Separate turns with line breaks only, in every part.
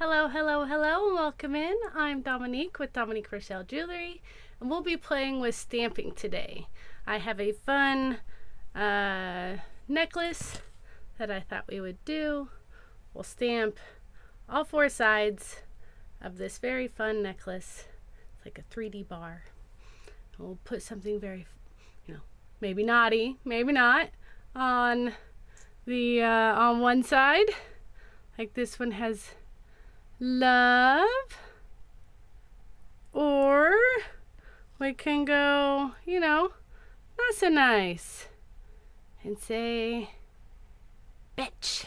Hello, hello, hello, and welcome in. I'm Dominique with Dominique Rochelle Jewelry, and we'll be playing with stamping today. I have a fun necklace that I thought we would do. We'll stamp all four sides of this very fun necklace. It's like a 3D bar. And we'll put something very, maybe naughty, maybe not, on the on one side. Like this one has love, or we can go, not so nice and say bitch.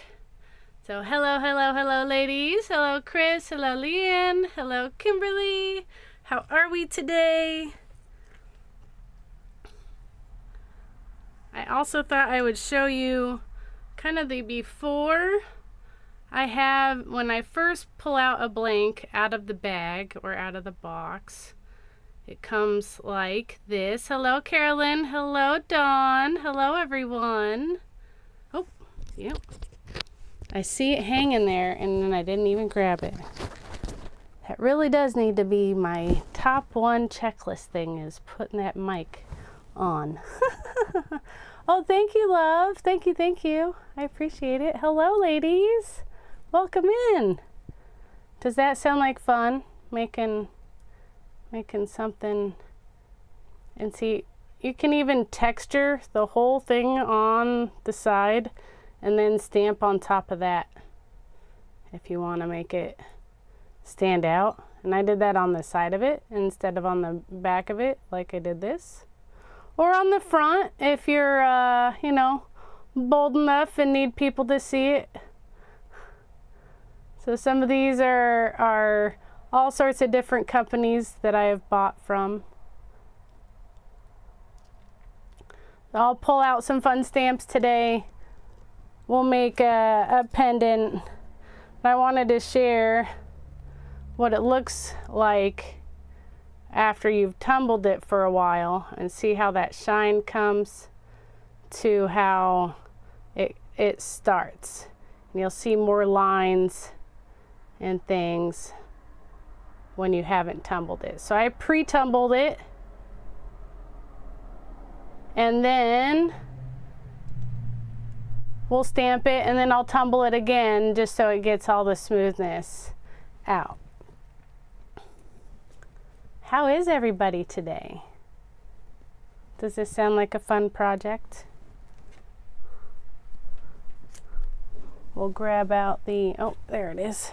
So hello, hello, hello ladies. Hello Chris, hello Leanne, hello Kimberly. How are we today? I also thought I would show you kind of the before. I have, when I first pull out a blank out of the bag or out of the box, it comes like this. Hello Carolyn, hello Dawn, hello everyone. Oh, yep. I see it hanging there and then I didn't even grab it. That really does need to be my top one checklist thing, is putting that mic on. Oh, thank you, love. Thank you, thank you. I appreciate it. Hello, ladies. Welcome in. Does that sound like fun? Making something, and see, you can even texture the whole thing on the side and then stamp on top of that if you want to make it stand out. And I did that on the side of it instead of on the back of it, like I did this. Or on the front if you're bold enough and need people to see it. So some of these are all sorts of different companies that I have bought from. I'll pull out some fun stamps today. We'll make a pendant. I wanted to share what it looks like after you've tumbled it for a while and see how that shine comes to how it starts. And you'll see more lines and things when you haven't tumbled it. So I pre-tumbled it, and then we'll stamp it, and then I'll tumble it again just so it gets all the smoothness out. How is everybody today? Does this sound like a fun project? We'll grab out the, oh, there it is.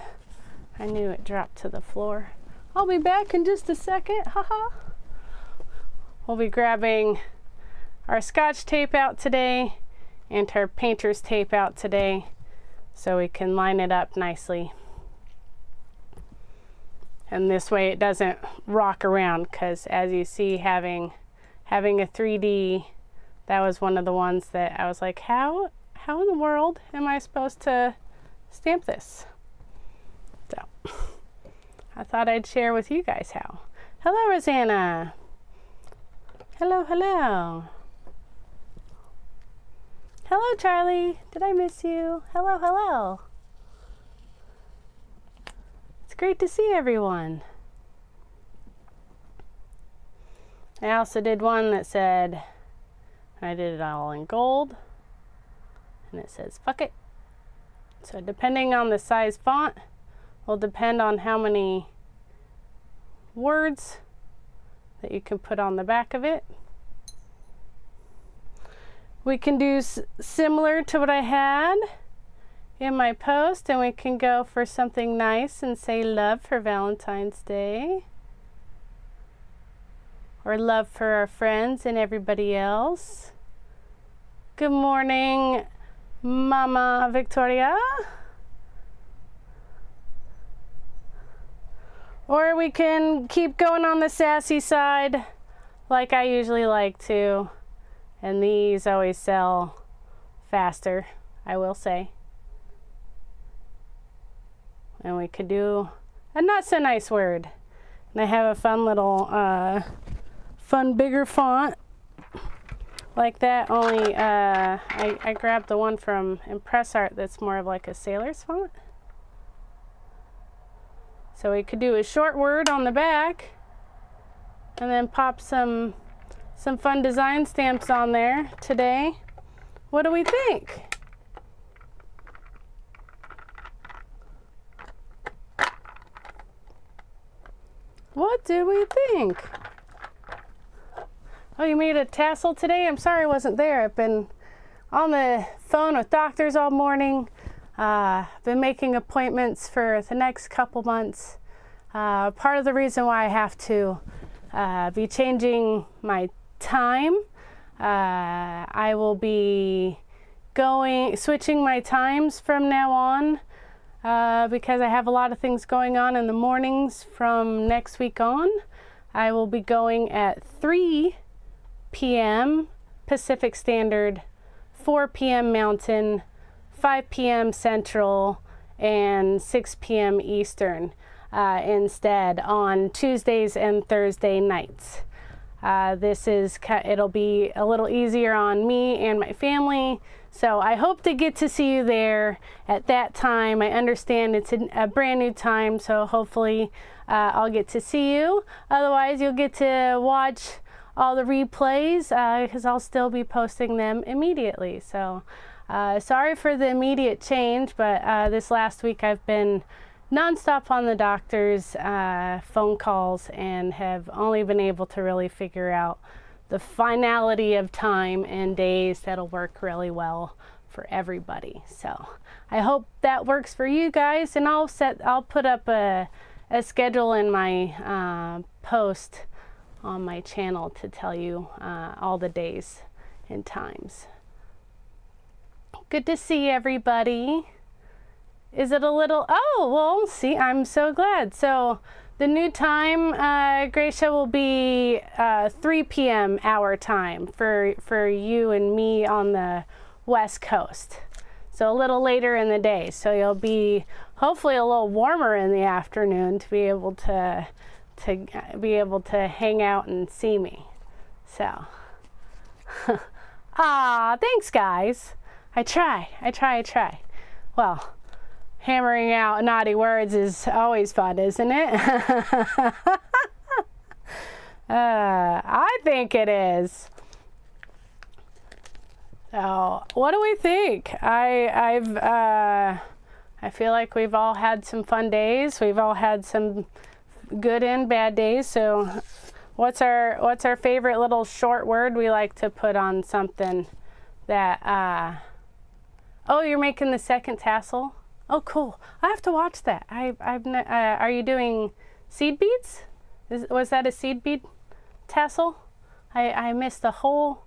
I knew it dropped to the floor. I'll be back in just a second, haha. We'll be grabbing our Scotch tape out today and our painter's tape out today so we can line it up nicely. And this way it doesn't rock around, because as you see, having a 3D, that was one of the ones that I was like, how in the world am I supposed to stamp this? So I thought I'd share with you guys how. Hello, Rosanna. Hello, hello. Hello, Charlie. Did I miss you? Hello, hello. It's great to see everyone. I also did one that said, I did it all in gold, and it says fuck it. So depending on the size font will depend on how many words that you can put on the back of it. We can do similar to what I had in my post, and we can go for something nice and say love for Valentine's Day, or love for our friends and everybody else. Good morning, Mama Victoria. Or we can keep going on the sassy side like I usually like to. And these always sell faster, I will say. And we could do a not so nice word. And I have a fun little, fun bigger font like that, only I grabbed the one from Impressart that's more of like a sailor's font. So we could do a short word on the back and then pop some fun design stamps on there today. What do we think? What do we think? Oh, you made a tassel today? I'm sorry I wasn't there. I've been on the phone with doctors all morning. Been making appointments for the next couple months. Part of the reason why I have to be changing my time. I will be switching my times from now on because I have a lot of things going on in the mornings from next week on. I will be going at 3 p.m. Pacific Standard, 4 p.m. Mountain, 5 p.m. Central, and 6 p.m. Eastern instead on Tuesdays and Thursday nights. It'll be a little easier on me and my family, so I hope to get to see you there at that time. I understand it's a brand new time, so hopefully I'll get to see you. Otherwise, you'll get to watch all the replays because I'll still be posting them immediately. So sorry for the immediate change, but this last week I've been nonstop on the doctor's phone calls and have only been able to really figure out the finality of time and days that'll work really well for everybody. So I hope that works for you guys, and I'll put up a schedule in my post on my channel to tell you all the days and times. Good to see everybody. Is it a little, oh, well, see, I'm so glad. So the new time, Gracia, will be 3 p.m. our time for you and me on the West Coast. So a little later in the day. So you'll be hopefully a little warmer in the afternoon to be able to hang out and see me. So, thanks guys. I try. Well, hammering out naughty words is always fun, isn't it? I think it is. So, what do we think? I feel like we've all had some fun days. We've all had some good and bad days. So, what's our favorite little short word we like to put on something that? Oh, you're making the second tassel. Oh, cool. I have to watch that. Are you doing seed beads? Was that a seed bead tassel? I missed the whole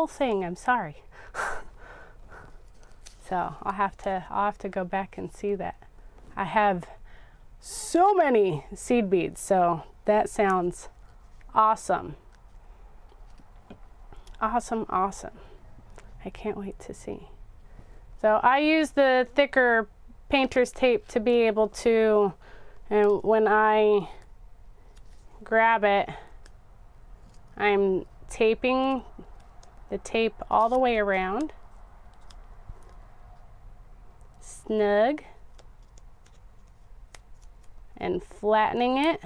thing. I'm sorry. So I'll have to go back and see that. I have so many seed beads, so that sounds awesome. Awesome. I can't wait to see. So I use the thicker painter's tape to be able to, and when I grab it, I'm taping the tape all the way around, snug, and flattening it.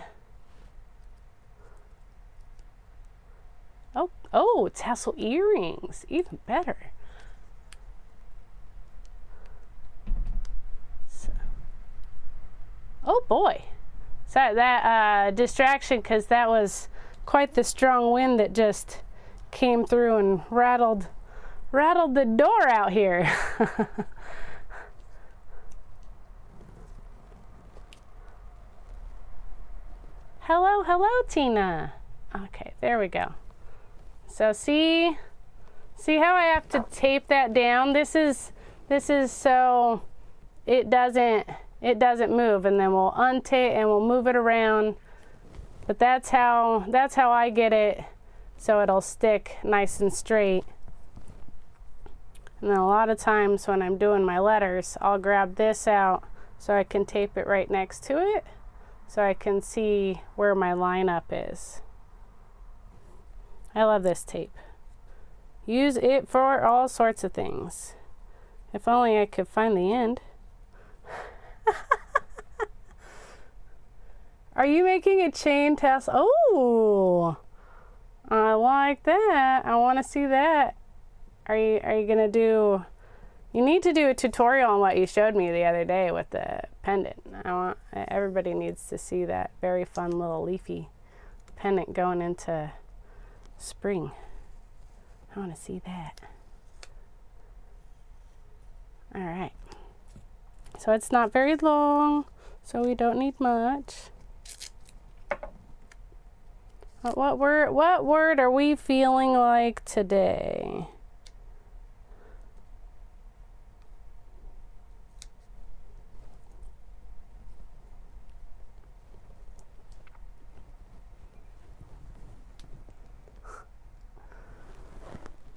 Oh, tassel earrings, even better. Oh boy, so that distraction, because that was quite the strong wind that just came through and rattled the door out here. Hello, Tina. Okay, there we go. So see how I have to tape that down? This is so it doesn't move, and then we'll untape and we'll move it around. But that's how I get it so it'll stick nice and straight. And then a lot of times when I'm doing my letters, I'll grab this out so I can tape it right next to it so I can see where my lineup is. I love this tape. Use it for all sorts of things. If only I could find the end. Are you making a chain tassel? Oh, I like that. I want to see that. Are you gonna do? You need to do a tutorial on what you showed me the other day with the pendant. Everybody needs to see that very fun little leafy pendant going into spring. I want to see that. All right. So it's not very long, so we don't need much. What word are we feeling like today?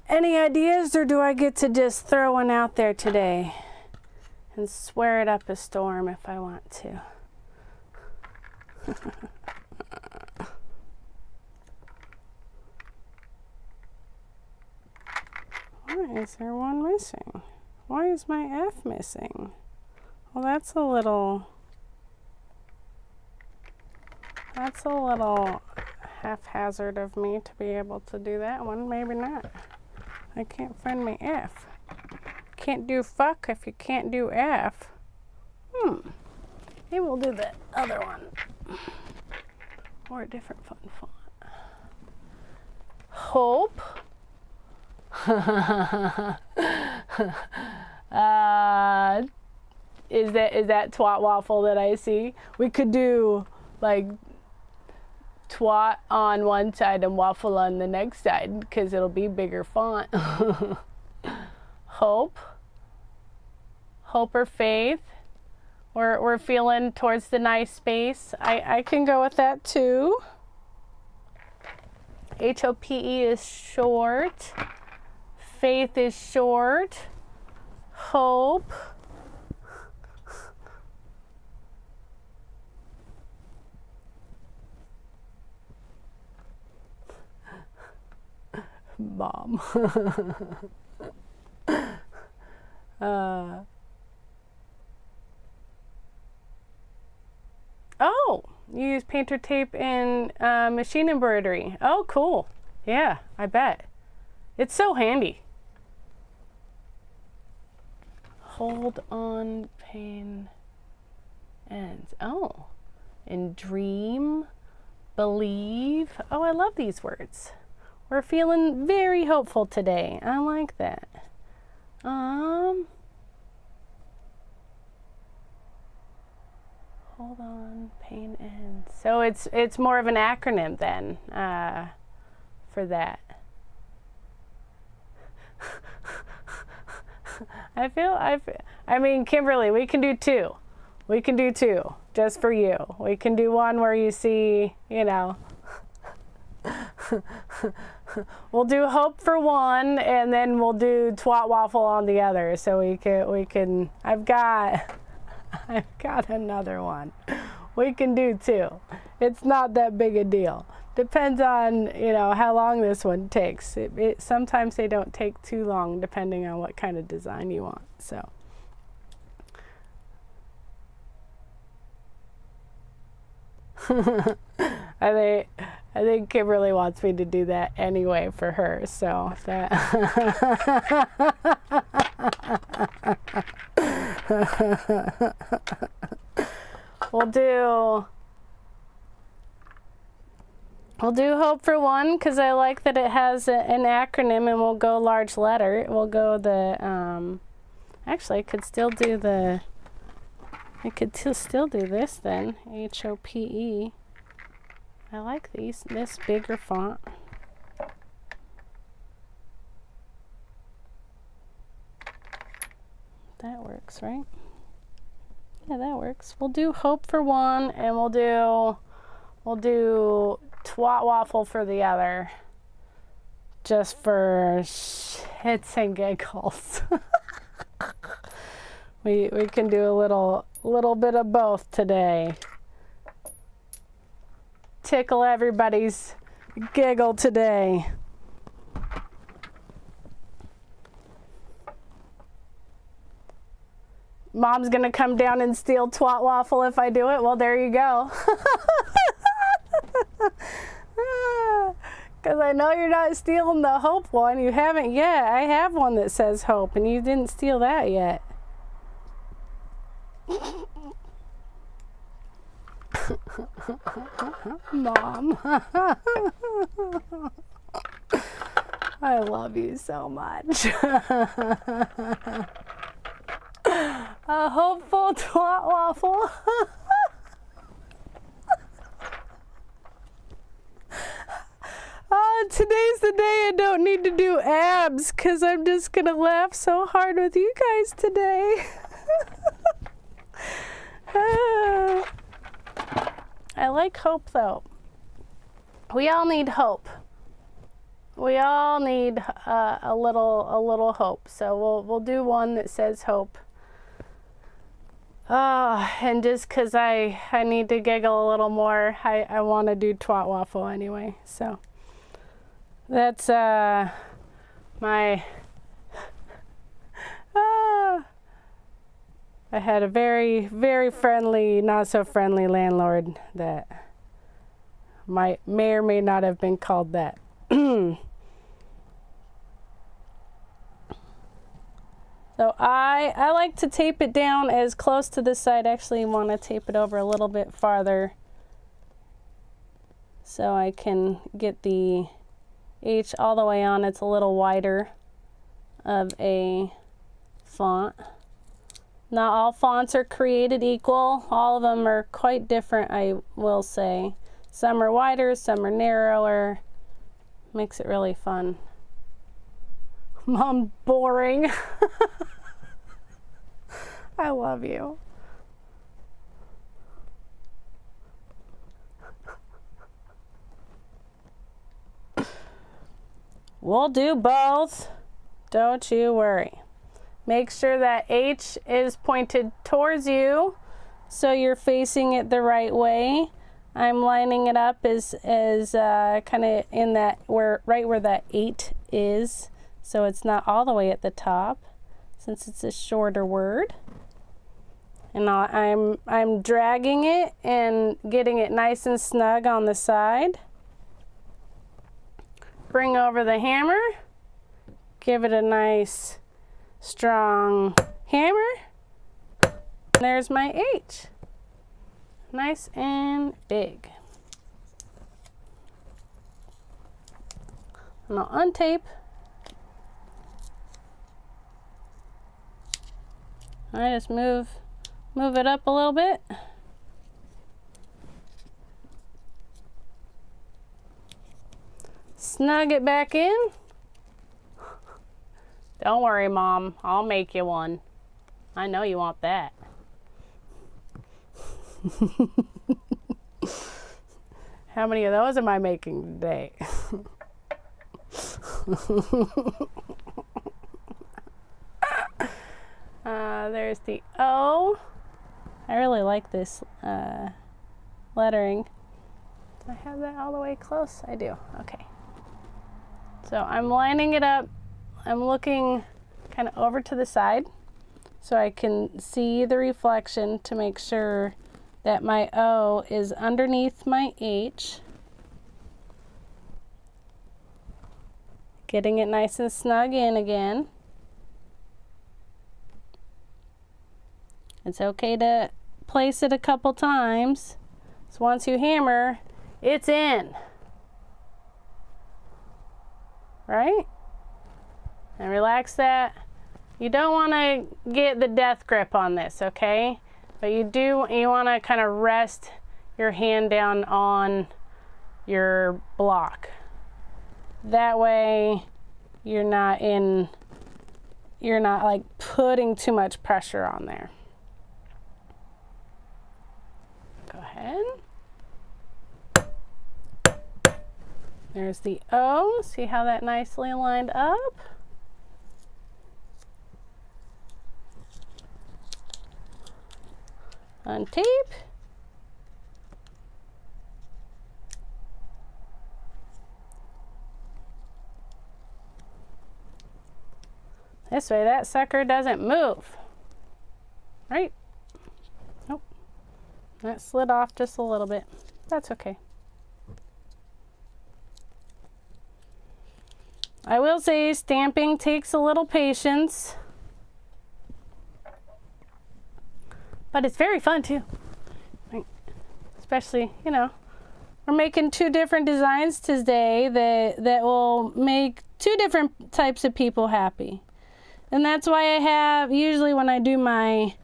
Any ideas, or do I get to just throw one out there today and swear it up a storm if I want to? Why is there one missing? Why is my F missing? Well, that's a little haphazard of me to be able to do that one. Maybe not. I can't find my F. Can't do fuck if you can't do F. Maybe we'll do the other one. Or a different fun font. Hope. Is that twat waffle that I see? We could do like twat on one side and waffle on the next side because it'll be bigger font. Hope or faith. We're feeling towards the nice space. I can go with that too. HOPE is short. Faith is short. Hope. Mom. Oh, you use painter tape and machine embroidery. Oh, cool. Yeah, I bet. It's so handy. Hold on, pain ends. Oh, and dream, believe. Oh, I love these words. We're feeling very hopeful today. I like that. Hold on, pain ends. So it's more of an acronym then for that. I mean, Kimberly, we can do two. We can do two just for you. We can do one where you see, you know. We'll do hope for one, and then we'll do twat waffle on the other. So we can. I've got another one. We can do two. It's not that big a deal. Depends on, you know, how long this one takes. Sometimes they don't take too long depending on what kind of design you want. So. I think Kimberly wants me to do that anyway for her, so that we'll do hope for one because I like that it has an acronym, and we'll go large letter. We'll go the actually I could still do the still do this then. HOPE. I like this bigger font. That works, right? Yeah, that works. We'll do hope for one, and we'll do twat waffle for the other. Just for shits and giggles. we can do a little bit of both today. Tickle everybody's giggle today. Mom's gonna come down and steal twat waffle if I do it. Well, there you go. Because I know you're not stealing the hope one. You haven't yet. I have one that says hope, and you didn't steal that yet. Mom. I love you so much. A hopeful twat waffle. Today's the day I don't need to do abs because I'm just going to laugh so hard with you guys today. I like hope though. We all need hope. We all need a little hope. So we'll do one that says hope. And just because I need to giggle a little more, I want to do twat waffle anyway. So that's my. I had a very, very friendly, not so friendly landlord that may or may not have been called that. So I like to tape it down as close to this side. Actually, want to tape it over a little bit farther so I can get the H all the way on. It's a little wider of a font. Not all fonts are created equal. All of them are quite different, I will say. Some are wider, some are narrower. Makes it really fun. Mom, boring. I love you. We'll do both. Don't you worry. Make sure that H is pointed towards you so you're facing it the right way. I'm lining it up as kind of in that right where that 8 is, so it's not all the way at the top since it's a shorter word. And I'm dragging it and getting it nice and snug on the side. Bring over the hammer. Give it a nice strong hammer. There's my H. Nice and big. And I'll untape. I just move it up a little bit. Snug it back in. Don't worry, Mom. I'll make you one. I know you want that. How many of those am I making today? There's the O. I really like this lettering. Do I have that all the way close? I do. Okay. So I'm lining it up. I'm looking kind of over to the side so I can see the reflection to make sure that my O is underneath my H. Getting it nice and snug in again. It's okay to place it a couple times. So once you hammer, it's in. Right? And relax that. You don't want to get the death grip on this, okay? But you want to kind of rest your hand down on your block. That way you're not like putting too much pressure on there. Go ahead. There's the O. See how that nicely lined up? Untape. This way that sucker doesn't move. Right? Nope. That slid off just a little bit. That's okay. I will say stamping takes a little patience, but it's very fun too. Especially, you know, we're making 2 different designs today that will make 2 different types of people happy. And that's why I have, usually when I do my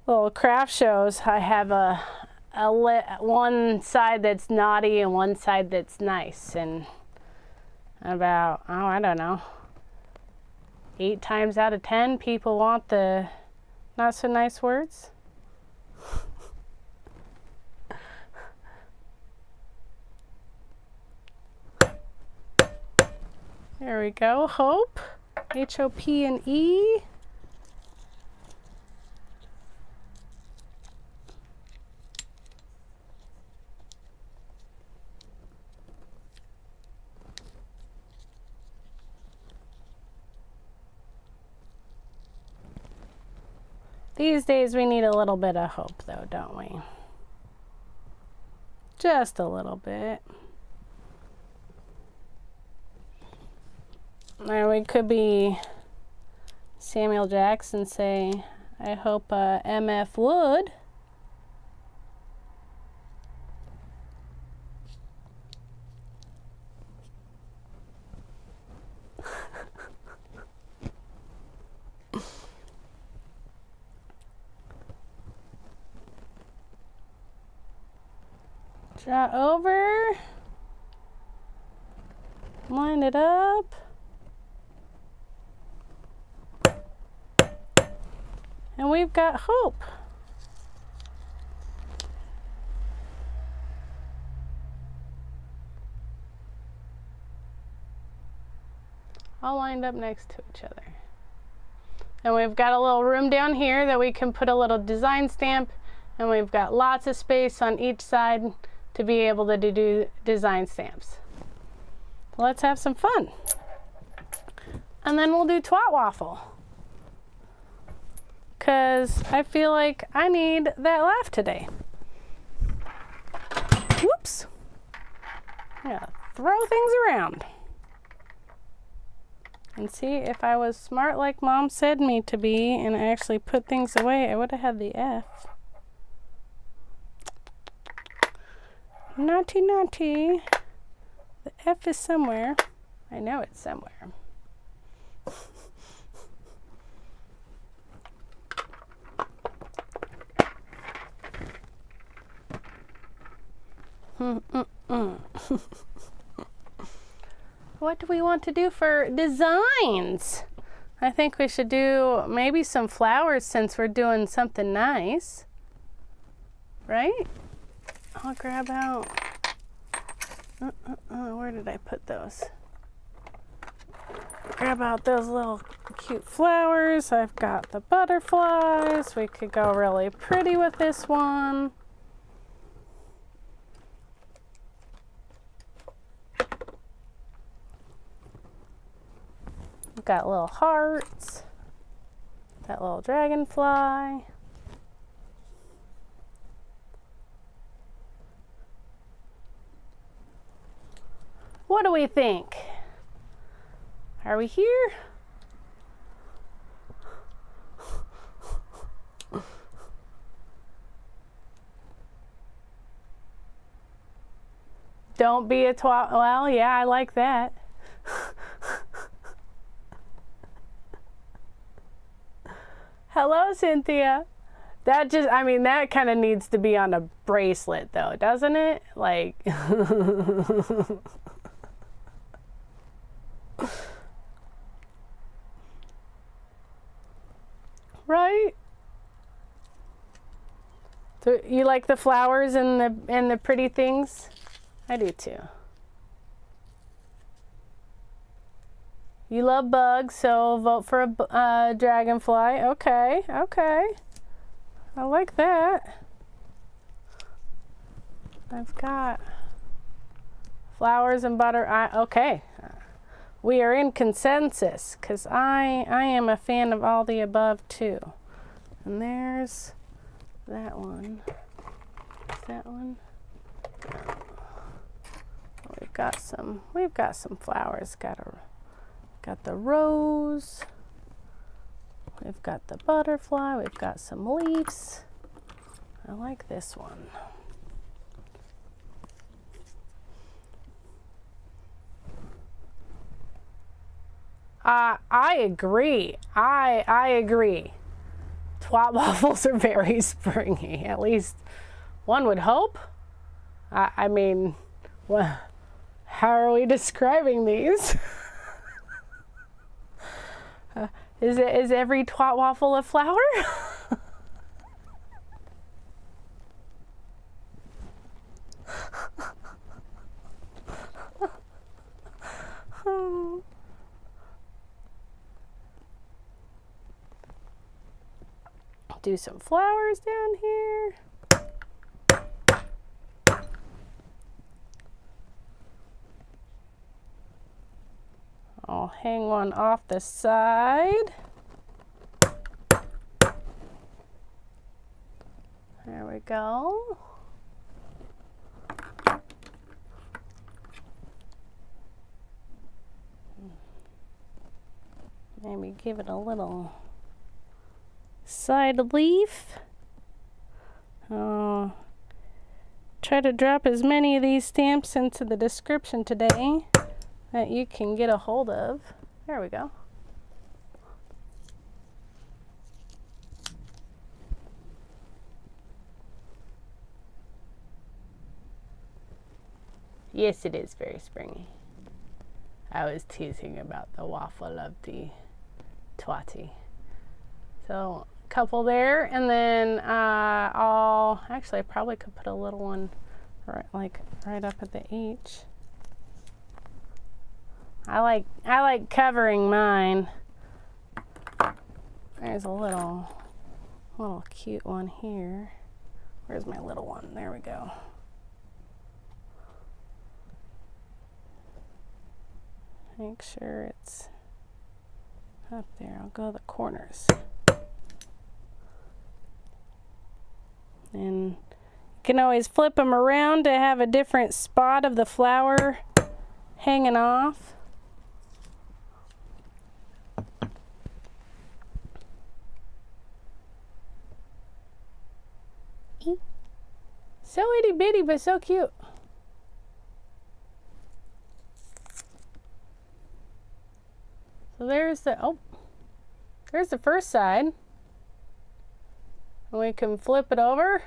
little craft shows, I have one side that's naughty and one side that's nice. And about, oh, I don't know, 8 times out of 10 people want the not so nice words. There we go, Hope. H-O-P and E. These days we need a little bit of hope though, don't we? Just a little bit. Or we could be Samuel Jackson, say, I hope MF would. Draw over, line it up, and we've got hope. All lined up next to each other. And we've got a little room down here that we can put a little design stamp, and we've got lots of space on each side to be able to do design stamps. Let's have some fun. And then we'll do twat waffle, because I feel like I need that laugh today. Whoops. Yeah, throw things around. And see, if I was smart like Mom said me to be and actually put things away, I would have had the F. Naughty, naughty. The F is somewhere. I know it's somewhere. What do we want to do for designs? I think we should do maybe some flowers since we're doing something nice. Right? I'll grab out, where did I put those? Grab out those little cute flowers. I've got the butterflies. We could go really pretty with this one. We've got little hearts, that little dragonfly. What do we think? Are we here? Don't be a twat. Well, yeah, I like that. Hello, Cynthia. That just, I mean, that kind of needs to be on a bracelet though, doesn't it? Like, right? So you like the flowers and the pretty things? I do too. You love bugs, so vote for a dragonfly. Okay, okay. I like that. I've got flowers and butter. Okay. We are in consensus because I am a fan of all the above too. And there's that one. Is that one? We we've got some flowers. Got the rose. We've got the butterfly. We've got some leaves. I like this one. I agree. I agree. Twat waffles are very springy. At least one would hope. I mean, well, how are we describing these? Is every twat waffle a flower? Do some flowers down here. I'll hang one off the side. There we go. Maybe give it a little side leaf. Try to drop as many of these stamps into the description today that you can get a hold of. There we go. Yes, it is very springy. I was teasing about the waffle of the twatty. So a couple there, and then I probably could put a little one right up at the H. I like covering mine. There's a little cute one here. Where's my little one? There we go. Make sure it's up there. I'll go to the corners. And you can always flip them around to have a different spot of the flower hanging off. So itty bitty, but so cute. So there's the first side. And we can flip it over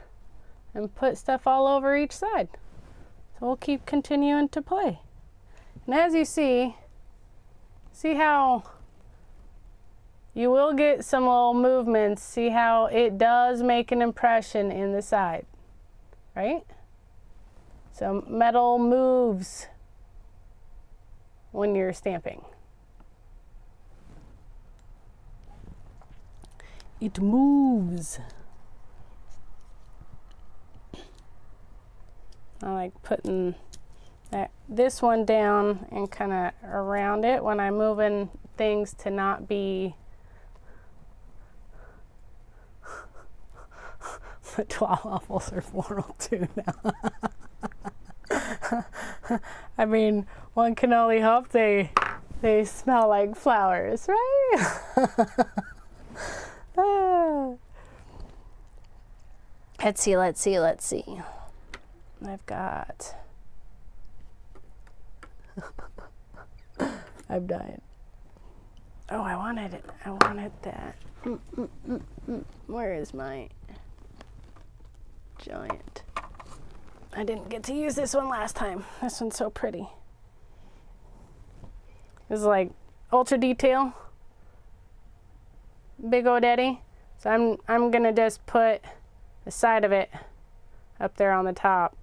and put stuff all over each side. So we'll keep continuing to play. And as you see how you will get some little movements. See how it does make an impression in the side, right? So metal moves when you're stamping. It moves. I like putting this one down and kind of around it when I'm moving things to not be the twat waffles are floral too now. I mean, one can only hope they smell like flowers, right? Let's see. I've got I'm dying. Oh, I wanted that. Where is my giant? I didn't get to use this one last time. This one's so pretty. This is like ultra detail. Big old daddy. So I'm gonna just put the side of it up there on the top.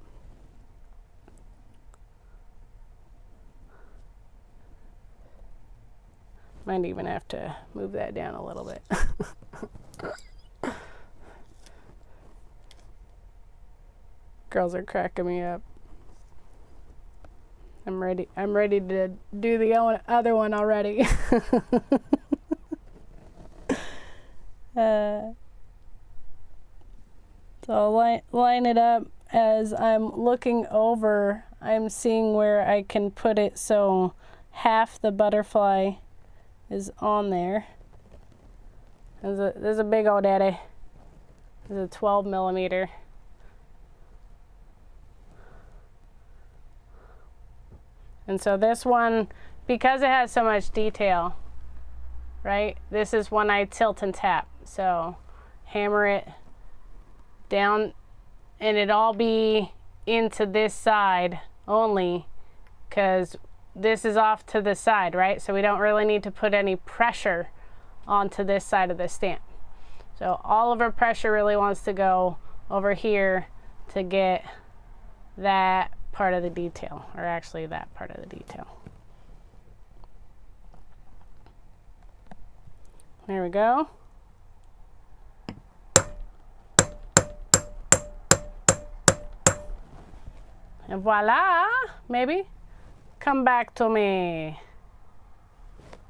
Might even have to move that down a little bit. Girls are cracking me up. I'm ready to do the other one already. So I'll line it up as I'm looking over I'm seeing where I can put it so half the butterfly is on there. There's a big old daddy. There's a 12 millimeter. And so this one, because it has so much detail, right? This is one I tilt and tap. So hammer it down and it all be into this side only, because this is off to the side, right? So we don't really need to put any pressure onto this side of the stamp. So all of our pressure really wants to go over here to get that part of the detail, or actually that part of the detail. There we go. And voila, maybe. Come back to me.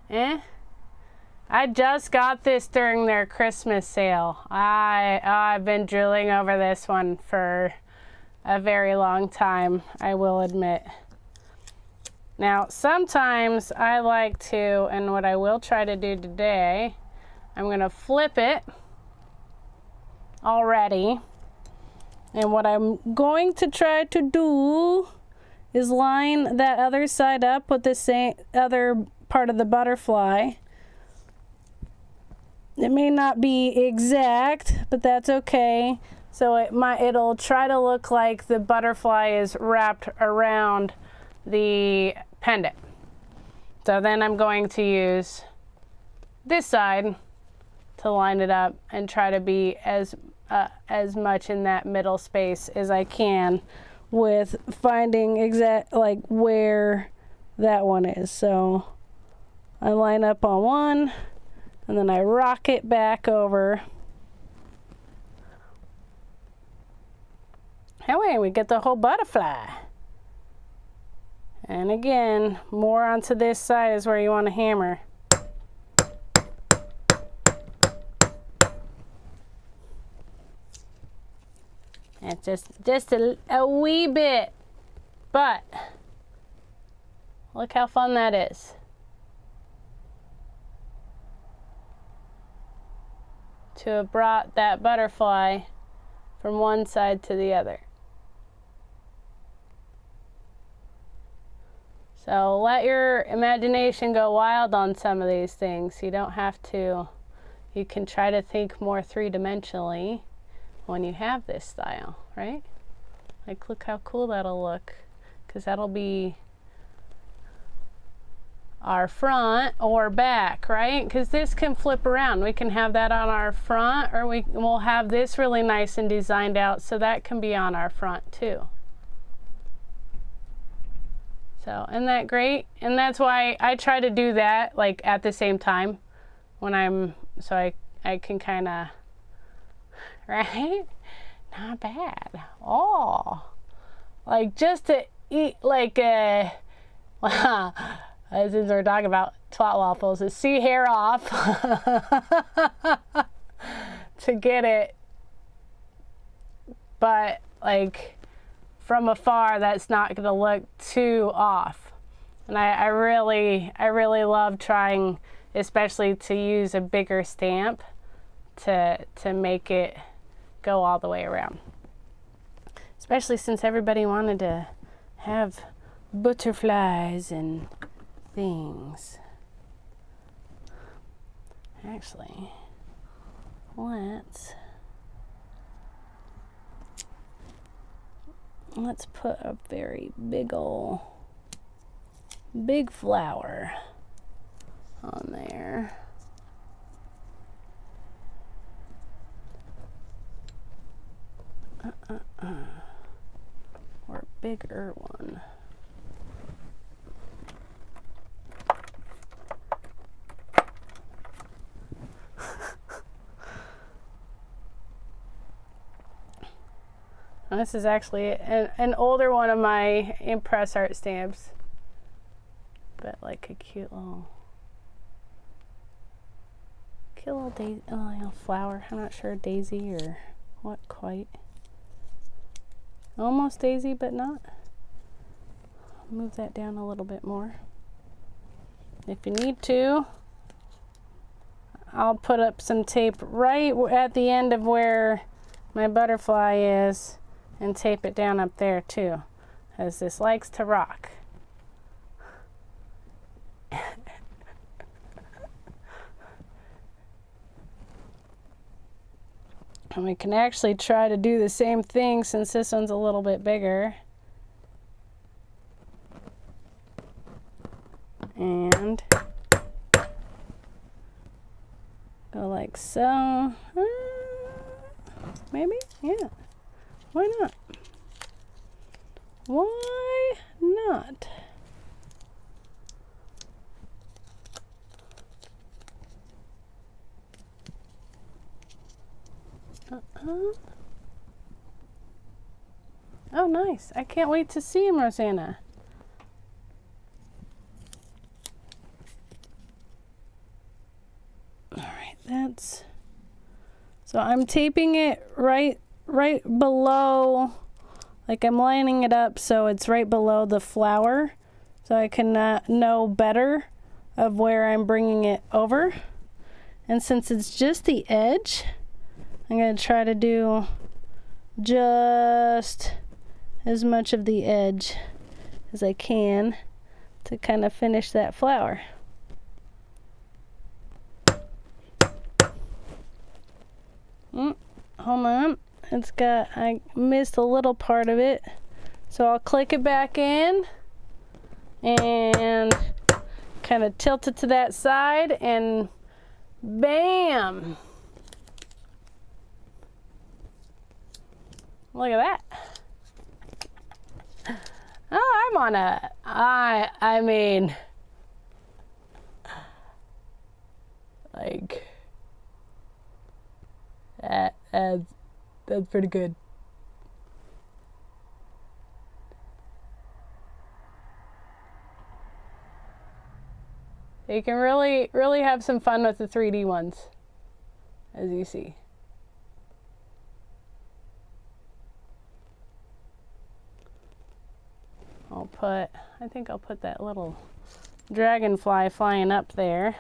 I just got this during their Christmas sale. I've been drooling over this one for a very long time, I will admit. Now, sometimes I like to, and what I will try to do today, I'm gonna flip it already. And what I'm going to try to do is line that other side up with the same other part of the butterfly. It may not be exact, but that's okay. So it'll try to look like the butterfly is wrapped around the pendant. So then I'm going to use this side to line it up and try to be as much in that middle space as I can with finding exact like where that one is. So I line up on one and then I rock it back over. That way we get the whole butterfly. And again, more onto this side is where you want to hammer. It's just a wee bit, but look how fun that is. To have brought that butterfly from one side to the other. So let your imagination go wild on some of these things. You don't have to, you can try to think more three-dimensionally when you have this style, right? Like, look how cool that'll look, because that'll be our front or back, right? Because this can flip around. We can have that on our front, or we'll have this really nice and designed out, so that can be on our front too. So, isn't that great? And that's why I try to do that like at the same time when I'm, so I can kind of, right? Not bad. Oh, like just to eat like a, since we're talking about twat waffles, is see hair off to get it, but like from afar that's not going to look too off. And I really love trying, especially to use a bigger stamp to make it go all the way around, especially since everybody wanted to have butterflies and things. Actually, let's put a very big flower on there. Or a bigger one. This is actually an older one of my Impressart stamps, but like a cute little daisy, little flower. I'm not sure, daisy or what quite. Almost daisy, but not. Move that down a little bit more. If you need to, I'll put up some tape right at the end of where my butterfly is and tape it down up there too, as this likes to rock. And we can actually try to do the same thing since this one's a little bit bigger. And go like so. Maybe? Yeah. Why not? Why not? Oh, nice. I can't wait to see him, Rosanna. All right, that's... So I'm taping it right below, like I'm lining it up so it's right below the flower, so I can know better of where I'm bringing it over. And since it's just the edge, I'm going to try to do just as much of the edge as I can to kind of finish that flower. Hold on, I missed a little part of it, so I'll click it back in and kind of tilt it to that side, and bam! Look at that. Oh, I'm on a, I mean, like, that's pretty good. You can really have some fun with the 3D ones, as you see. I think I'll put that little dragonfly flying up there.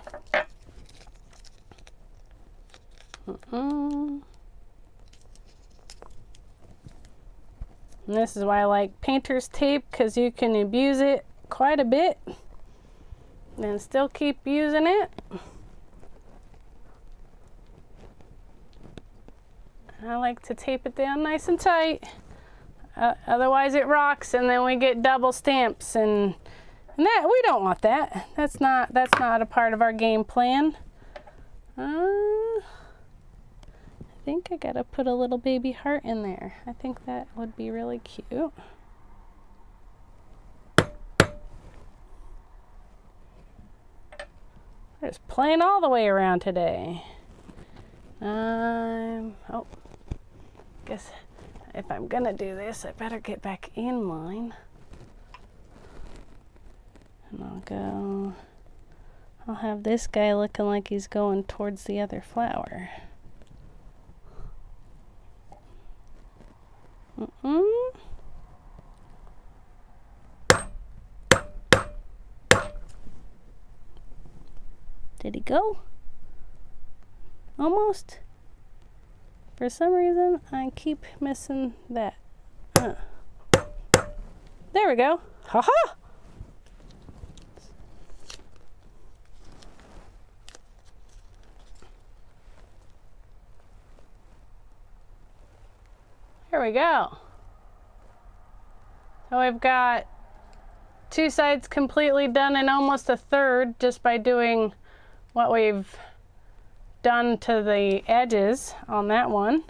And this is why I like painter's tape, because you can abuse it quite a bit and still keep using it. I like to tape it down nice and tight. Otherwise it rocks and then we get double stamps, and that we don't want that. That's not a part of our game plan. I think I gotta put a little baby heart in there. I think that would be really cute. Just playing all the way around today. Oh, guess if I'm gonna do this, I better get back in line. And I'll have this guy looking like he's going towards the other flower. Did he go? Almost. For some reason, I keep missing that. There we go. Ha-ha! Here we go. So we've got two sides completely done and almost a third just by doing what we've done to the edges on that one.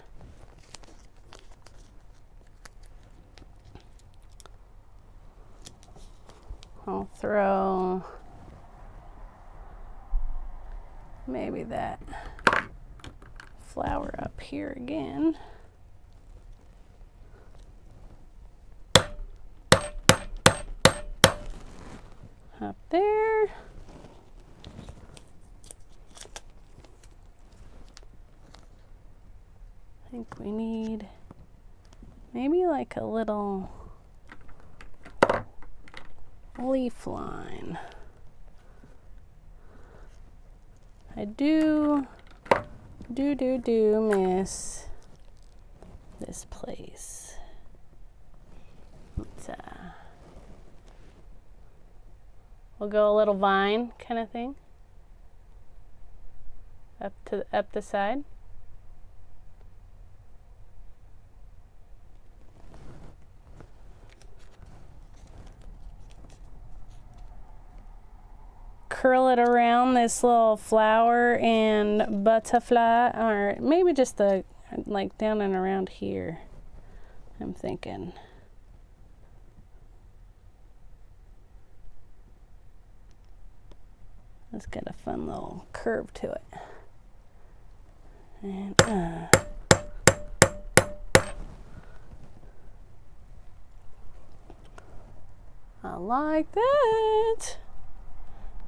I'll throw maybe that flower up here again. Up there. I think we need maybe like a little leaf line. I do miss this place. Let's, we'll go a little vine kind of thing up the side. Curl it around this little flower and butterfly, or maybe just the like down and around here, I'm thinking. Let's get a fun little curve to it. And I like that.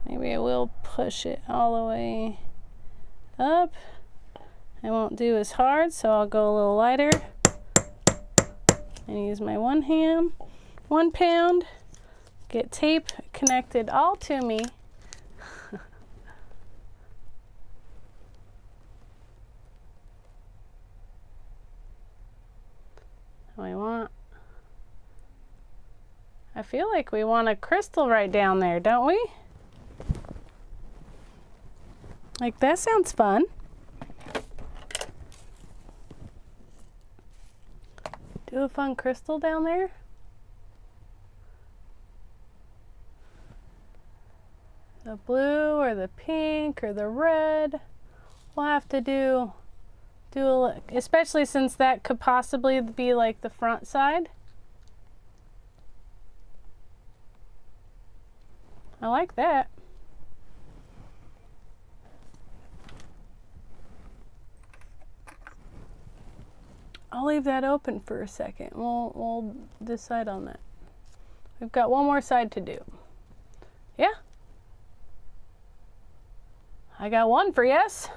Maybe I will push it all the way up. I won't do as hard, so I'll go a little lighter and use my 1 pound. Get tape connected all to me. I feel like we want a crystal right down there, don't we? Like, that sounds fun. Do a fun crystal down there. The blue or the pink or the red. We'll have to do a look, especially since that could possibly be like the front side. I like that. I'll leave that open for a second. We'll decide on that. We've got one more side to do. Yeah? I got one for yes.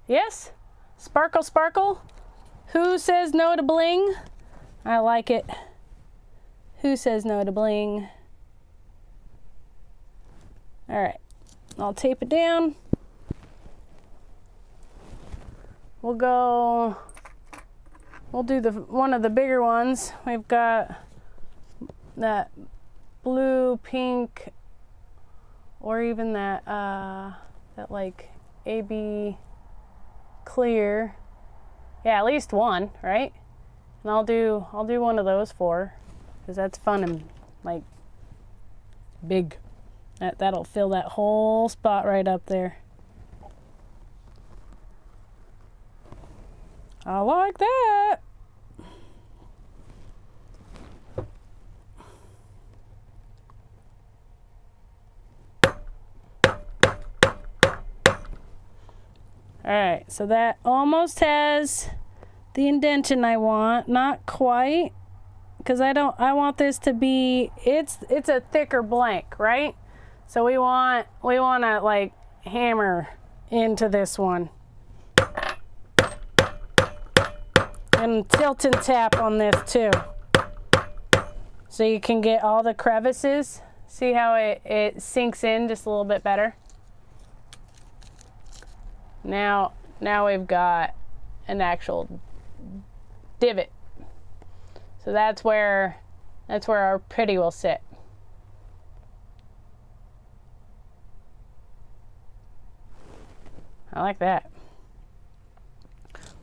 Yes? Sparkle, sparkle. Who says no to bling? I like it. Who says no to bling? All right, I'll tape it down. We'll do one of the bigger ones. We've got that blue, pink, or even that like AB clear. Yeah, at least one, right? And I'll do one of those four, because that's fun and like big. That'll fill that whole spot right up there. I like that. All right, so that almost has the indentation I want. Not quite, because I want this to be, it's a thicker blank, right? So we want to like hammer into this one. And tilt and tap on this too. So you can get all the crevices. See how it sinks in just a little bit better? Now we've got an actual divot. So that's where our pretty will sit. I like that.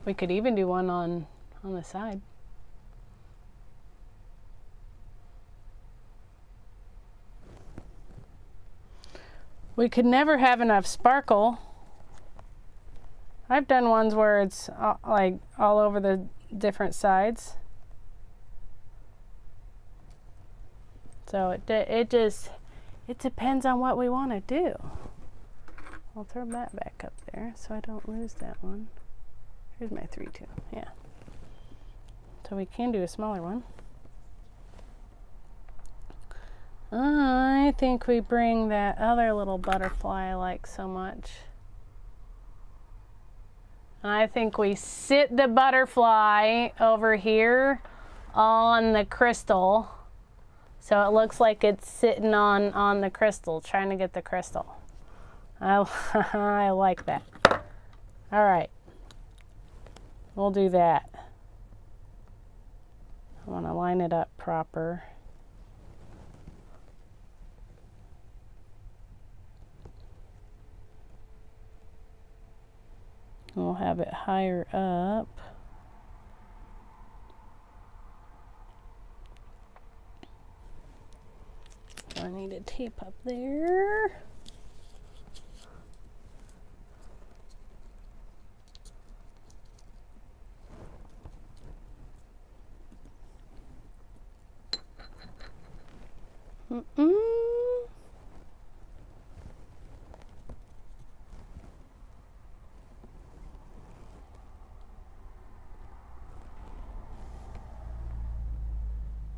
We could even do one on the side. We could never have enough sparkle. I've done ones where it's like all over the different sides. So it depends on what we want to do. I'll throw that back up there so I don't lose that one. Here's my 3-2, yeah. So we can do a smaller one. I think we bring that other little butterfly I like so much. I think we sit the butterfly over here on the crystal. So it looks like it's sitting on the crystal, trying to get the crystal. I like that. All right, we'll do that. I want to line it up proper. We'll have it higher up. I need a tape up there.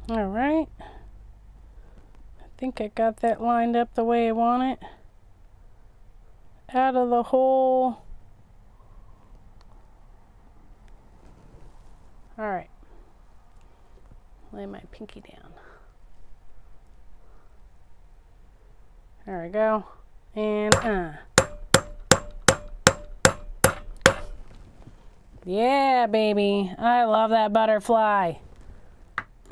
All right. I think I got that lined up the way I want it. Out of the hole. All right. Lay my pinky down. There we go. And yeah, baby. I love that butterfly.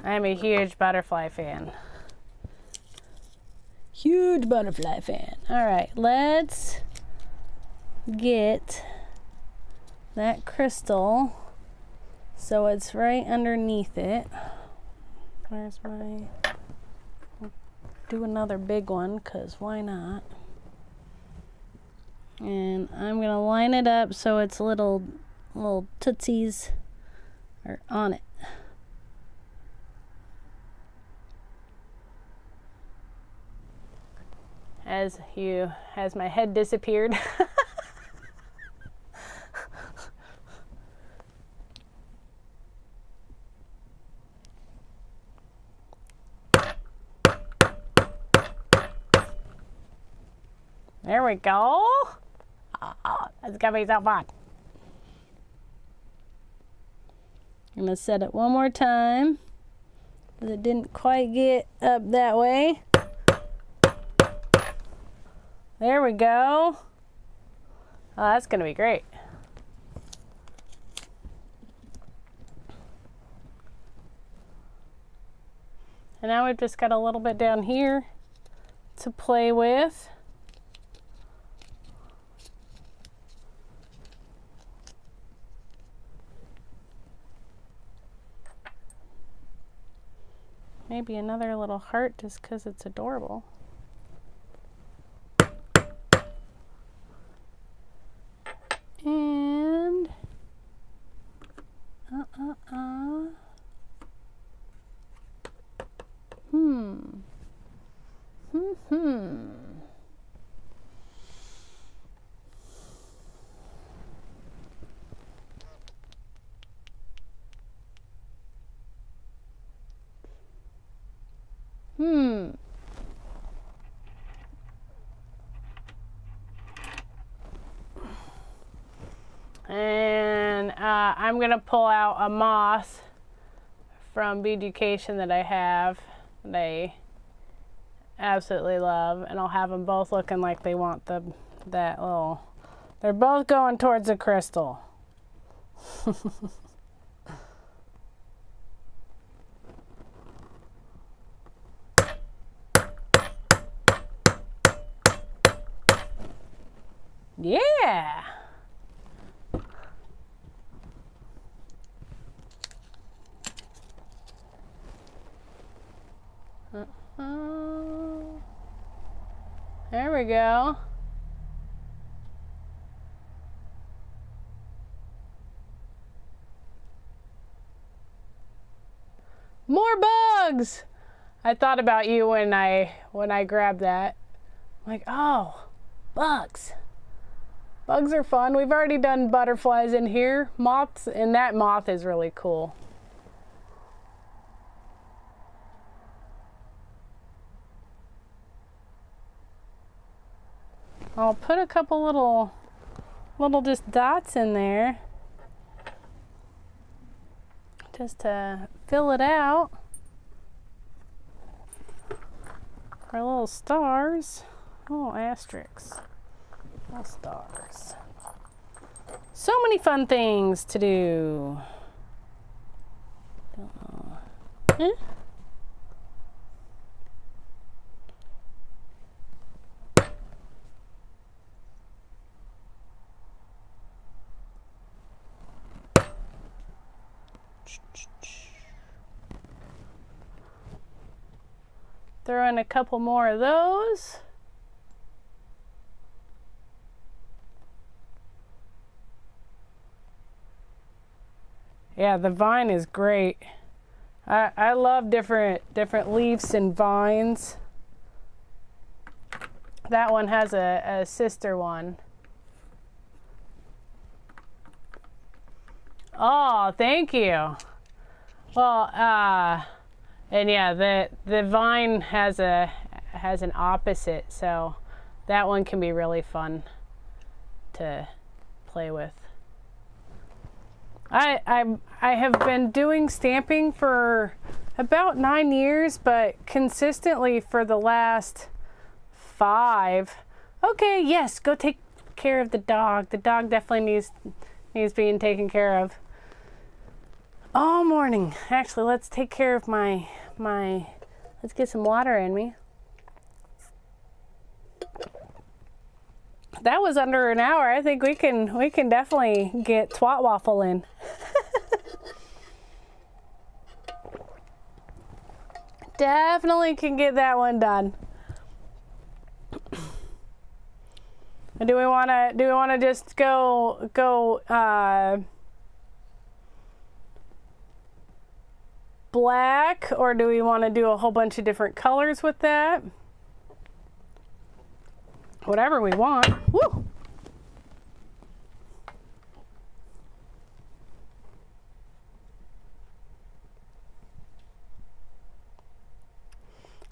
I'm a huge butterfly fan. Huge butterfly fan. All right, let's get that crystal so it's right underneath it. Where's my... do another big one, because why not? And I'm going to line it up so it's little tootsies are on it. Has my head disappeared? There we go. Oh, that's gonna be so fun. I'm gonna set it one more time, because it didn't quite get up that way. There we go. Oh, that's gonna be great. And now we've just got a little bit down here to play with. Maybe another little heart just because it's adorable. And I'm gonna pull out a moth from Bead Education that I have, that I absolutely love, and I'll have them both looking like they want that little. They're both going towards the crystal. Yeah. There we go. More bugs! I thought about you when I grabbed that. I'm like, oh, bugs. Bugs are fun. We've already done butterflies in here. Moths, and that moth is really cool. I'll put a couple little just dots in there to just to fill it out. Our little stars, little asterisks, little stars. So many fun things to do. Huh? Throw in a couple more of those. Yeah, the vine is great. I love different leaves and vines. That one has a sister one. Oh, thank you. Well, and yeah, the vine has an opposite, so that one can be really fun to play with. I have been doing stamping for about 9 years, but consistently for the last 5. Okay, yes, go take care of the dog. The dog definitely needs being taken care of. All morning. Actually, let's take care of my let's get some water in me. That was under an hour. I think we can definitely get twat waffle in. Definitely can get that one done. Do we wanna just go black, or do we want to do a whole bunch of different colors with that? Whatever we want. Woo!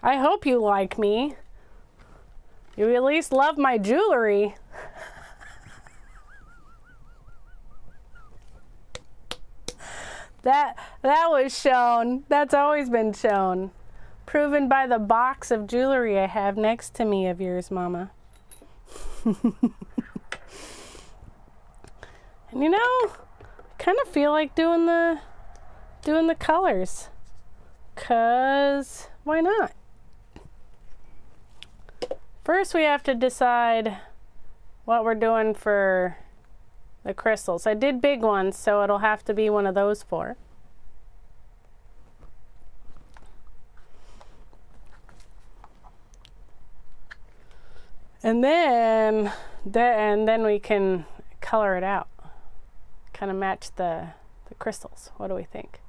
I hope you like me. You at least love my jewelry. That was shown. That's always been shown. Proven by the box of jewelry I have next to me of yours, Mama. And you know, I kind of feel like doing the colors. 'Cause why not? First we have to decide what we're doing for the crystals. I did big ones, so it'll have to be one of those 4. And then we can color it out. Kind of match the crystals. What do we think?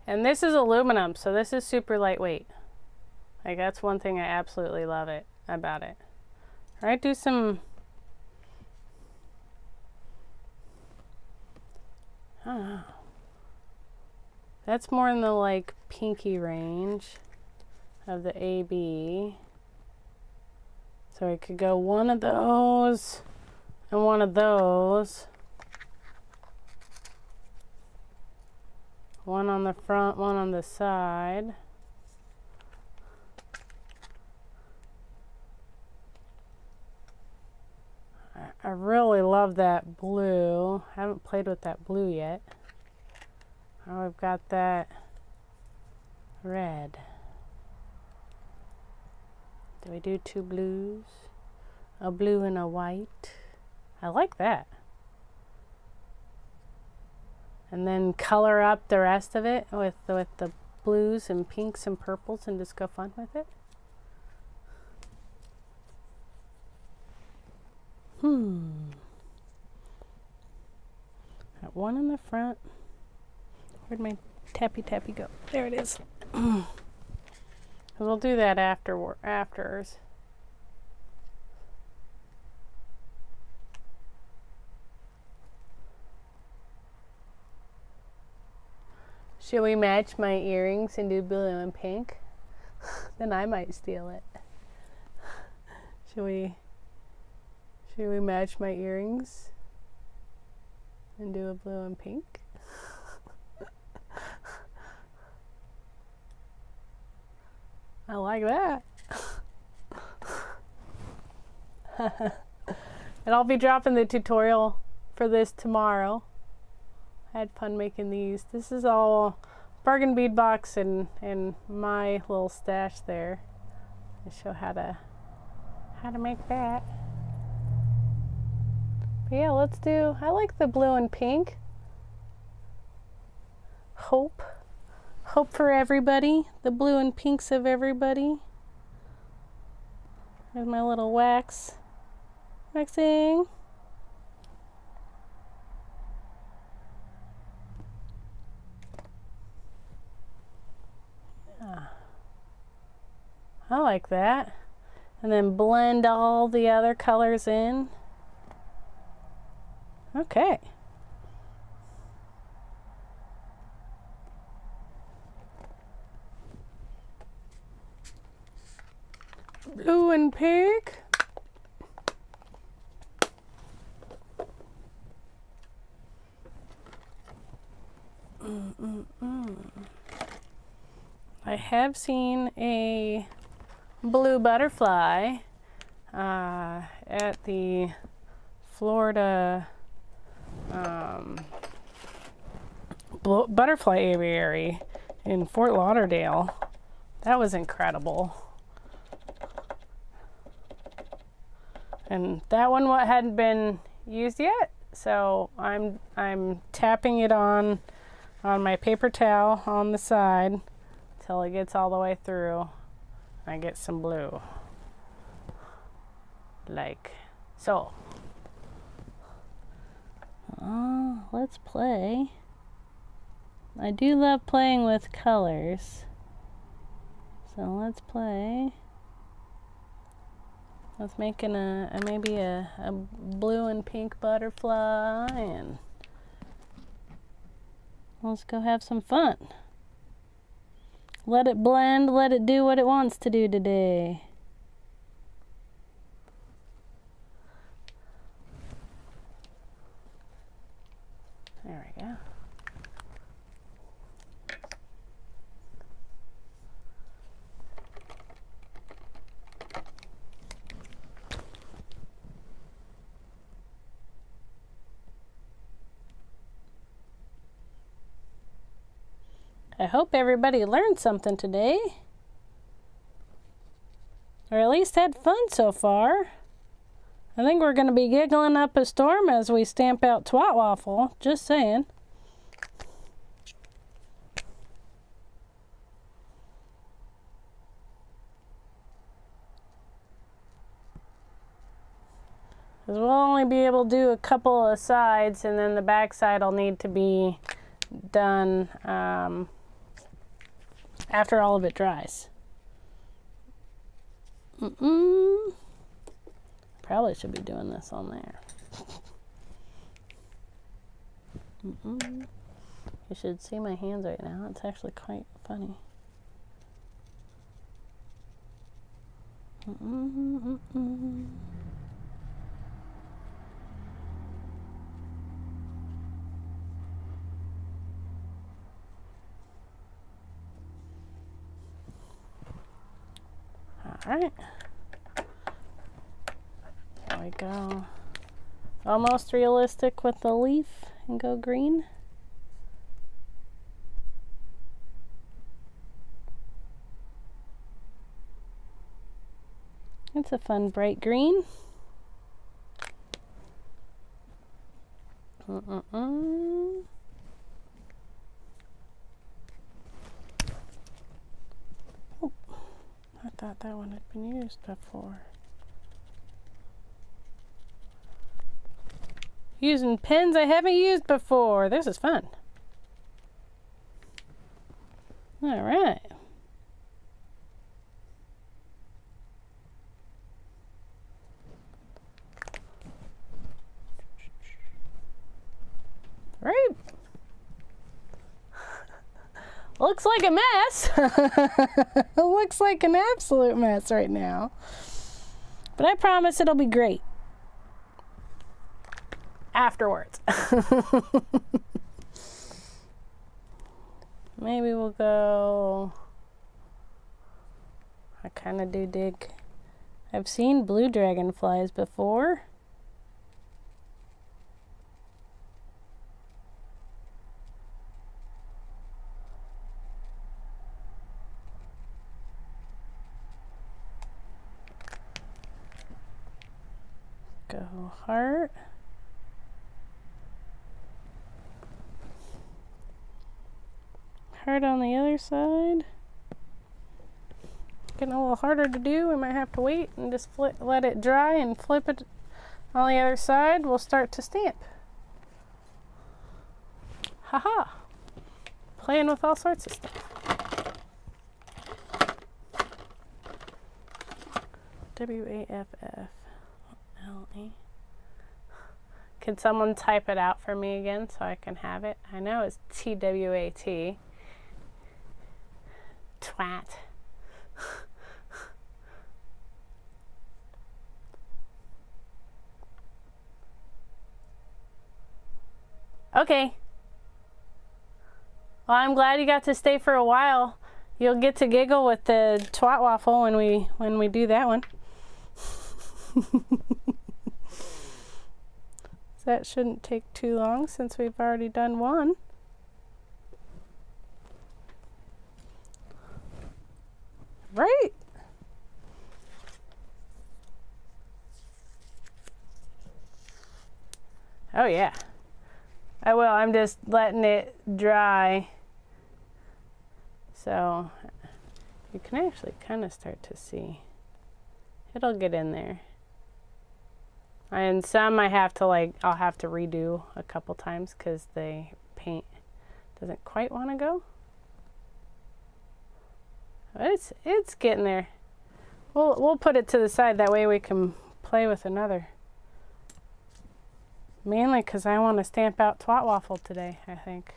And this is aluminum, so this is super lightweight. Like, that's one thing I absolutely love about it. All right, do some, I don't know. That's more in the like pinky range of the AB. So I could go one of those and one of those. One on the front, one on the side. I really love that blue. I haven't played with that blue yet. Oh, I've got that red. Do we do 2 blues? A blue and a white. I like that. And then color up the rest of it with the blues and pinks and purples and just go fun with it. Got one in the front. Where'd my tappy go? There it is. We'll do that afterwards. Should we match my earrings and do blue and pink? Then I might steal it. Should we match my earrings and do a blue and pink? I like that. And I'll be dropping the tutorial for this tomorrow. I had fun making these. This is all bargain bead box and my little stash there. I show how to make that. But yeah, let's do, I like the blue and pink. Hope for everybody. The blue and pinks of everybody. There's my little waxing. Yeah. I like that. And then blend all the other colors in. Okay. Blue and pink. I have seen a blue butterfly at the Florida butterfly aviary in Fort Lauderdale. That was incredible. And that one hadn't been used yet, so I'm tapping it on my paper towel on the side till it gets all the way through. I get some blue, like so. Let's play. I do love playing with colors, so let's play. Let's make maybe a blue and pink butterfly, and let's go have some fun. Let it blend, let it do what it wants to do today. There we go. I hope everybody learned something today, or at least had fun so far. I think we're going to be giggling up a storm as we stamp out Twat Waffle, just saying. Because we'll only be able to do a couple of sides, and then the back side will need to be done after all of it dries. Probably should be doing this on there. You should see my hands right now. It's actually quite funny. All right. There we go. Almost realistic with the leaf and go green. It's a fun bright green. I thought that one had been used before. Using pens I haven't used before. This is fun. All right. Right. Looks like a mess. It looks like an absolute mess right now. But I promise it'll be great afterwards. Maybe we'll go, I kind of do dig, I've seen blue dragonflies before. Go heart. Heart on the other side. Getting a little harder to do. We might have to wait and just let it dry and flip it on the other side. We'll start to stamp. Haha. Playing with all sorts of stuff. WAFFLE. Can someone type it out for me again so I can have it? I know it's TWAT. Twat. Okay. Well, I'm glad you got to stay for a while. You'll get to giggle with the twat waffle when we do that one. That shouldn't take too long since we've already done one. Right? Oh yeah. I will. I'm just letting it dry. So you can actually kind of start to see. It'll get in there. And some I have to I'll have to redo a couple times because the paint doesn't quite want to go. But it's getting there. We'll put it to the side, that way we can play with another. Mainly because I want to stamp out twat waffle today, I think.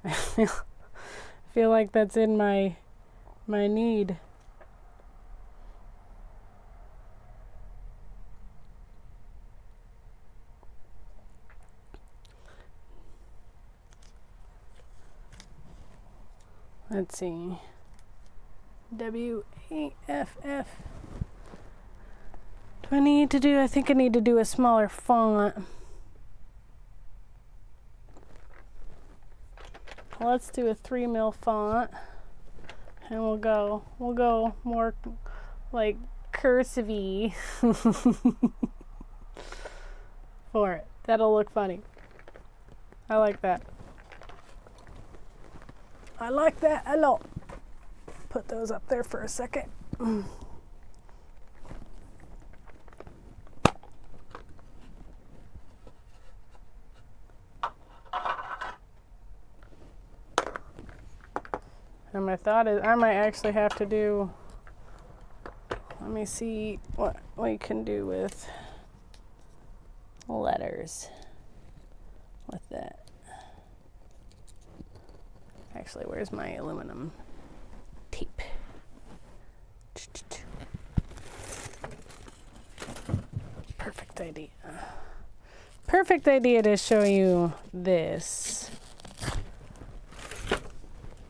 I feel like that's in my need. Let's see. WAFF. Do I need to do? I think I need to do a smaller font. Let's do a 3mm font, and we'll go more like cursive-y for it. That'll look funny. I like that. I like that a lot. Put those up there for a second. And my thought is I might actually have to do, let me see what we can do with letters with that. Actually, where's my aluminum tape? Perfect idea. Perfect idea to show you this.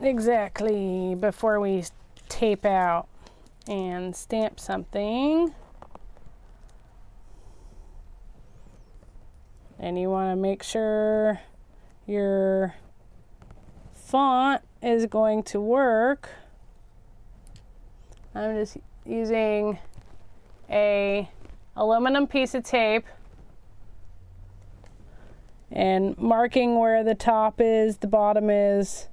Exactly before we tape out and stamp something. And you want to make sure your font is going to work. I'm just using a aluminum piece of tape and marking where the top is, the bottom is,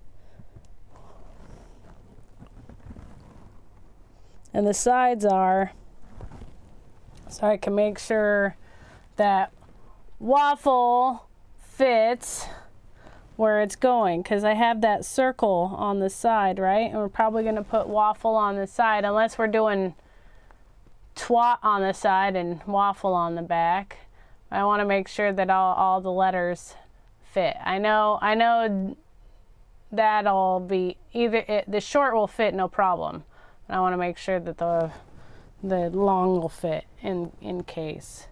and the sides are, so I can make sure that waffle fits where it's going, because I have that circle on the side, right? And we're probably going to put waffle on the side, unless we're doing twat on the side and waffle on the back. I want to make sure that all the letters fit. I know that'll be either the short will fit no problem. I want to make sure that the long will fit in case.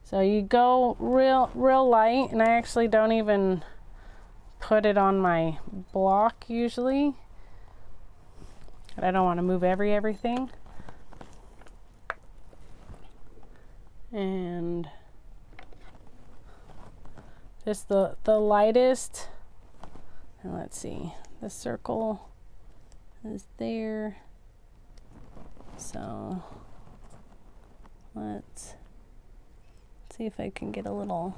So you go real light, and I actually don't even put it on my block usually. I don't want to move everything. And just the lightest. And let's see, the circle is there. So let's see if I can get a little.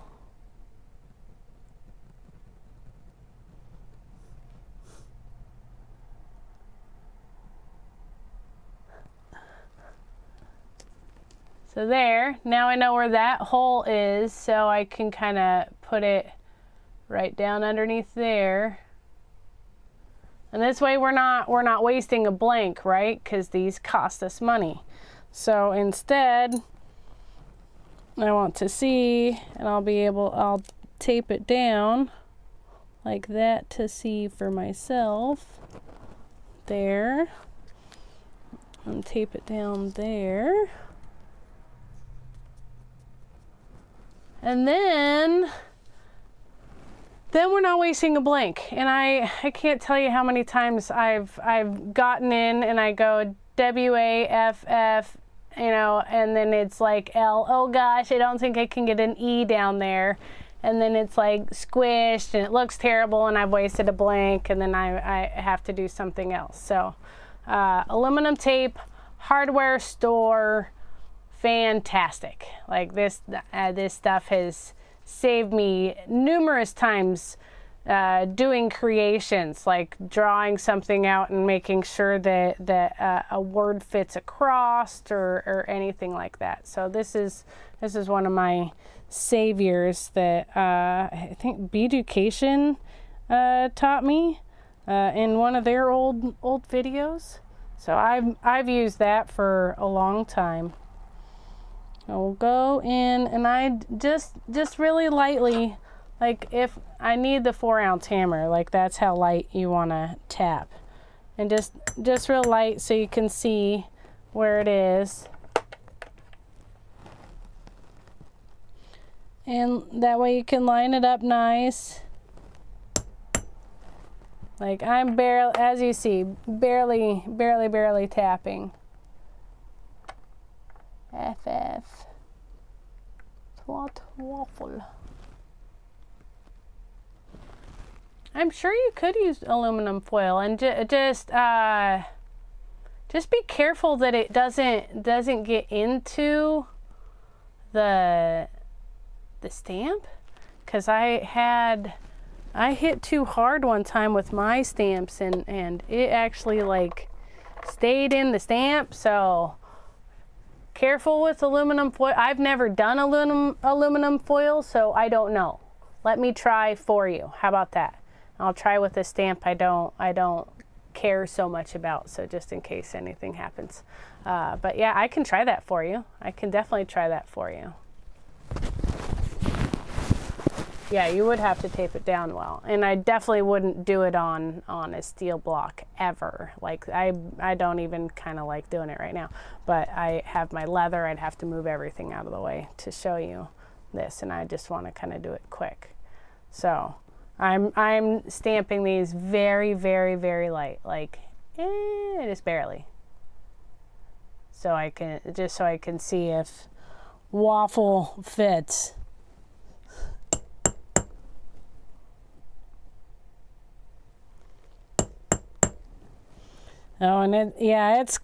So there, now I know where that hole is, so I can kind of put it right down underneath there. And this way we're not wasting a blank, right? Because these cost us money. So instead, I want to see, and I'll tape it down like that to see for myself. There. And tape it down there. And then we're not wasting a blank. And I can't tell you how many times I've gotten in and I go WAFF, you know, and then it's like L, oh gosh, I don't think I can get an E down there. And then it's like squished and it looks terrible and I've wasted a blank, and then I have to do something else. So aluminum tape, hardware store, fantastic. Like this stuff has saved me numerous times doing creations, like drawing something out and making sure that a word fits across or anything like that. So this is one of my saviors that I think Bead Education taught me in one of their old videos. So I've used that for a long time. I'll go in and I just really lightly, like if I need the 4-ounce hammer, like that's how light you want to tap, and just real light so you can see where it is, and that way you can line it up nice. Like I'm barely, as you see, barely tapping. FF. What waffle. I'm sure you could use aluminum foil, and just be careful that it doesn't get into the stamp, because I hit too hard one time with my stamps, and it actually like stayed in the stamp. So careful with aluminum foil. I've never done aluminum foil, so I don't know. Let me try for you. How about that? I'll try with a stamp I don't care so much about, so just in case anything happens. But yeah, I can try that for you. I can definitely try that for you. Yeah, you would have to tape it down well, and I definitely wouldn't do it on a steel block ever. Like I don't even kind of like doing it right now, but I have my leather. I'd have to move everything out of the way to show you this, and I just want to kind of do it quick. So I'm stamping these very light, like just barely, so I can see if waffle fits. Oh, and it's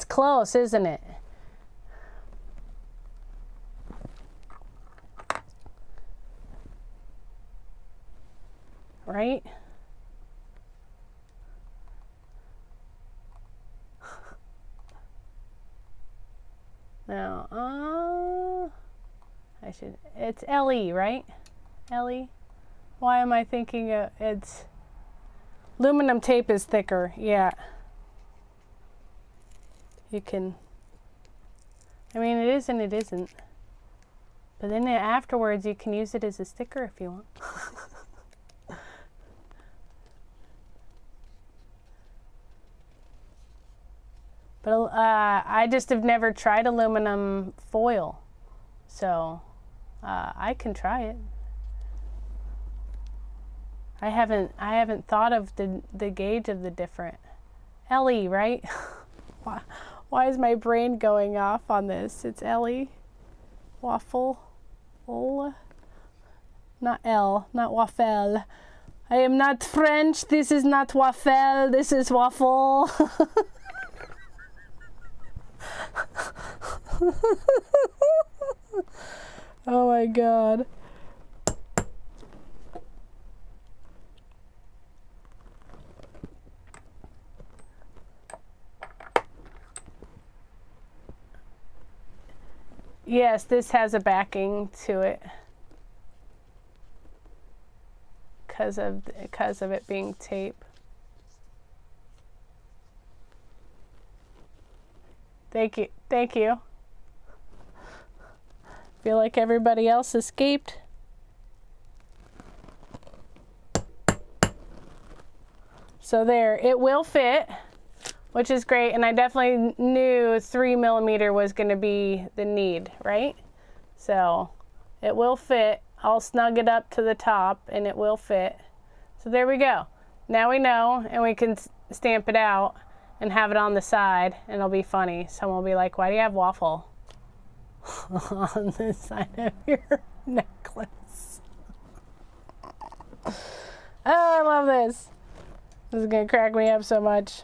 close, isn't it? Right? Now, it's LE, right? LE? Why am I thinking it's aluminum tape is thicker, yeah. You can, I mean, it is and it isn't. But then afterwards, you can use it as a sticker if you want. But I just have never tried aluminum foil, so I can try it. I haven't thought of the gauge of the different. Ellie, right? Why is my brain going off on this? It's Ellie. Waffle. Not L, not waffle. I am not French. This is not waffle. This is waffle. Oh my God. Yes, this has a backing to it because of it being tape. Thank you. Thank you. Feel like everybody else escaped. So there, it will fit, which is great. And I definitely knew 3mm was going to be the need, right? So it will fit. I'll snug it up to the top and it will fit. So there we go. Now we know, and we can stamp it out and have it on the side, and it'll be funny. Someone will be like, why do you have waffle on the side of your necklace? Oh, I love this. This is gonna crack me up so much.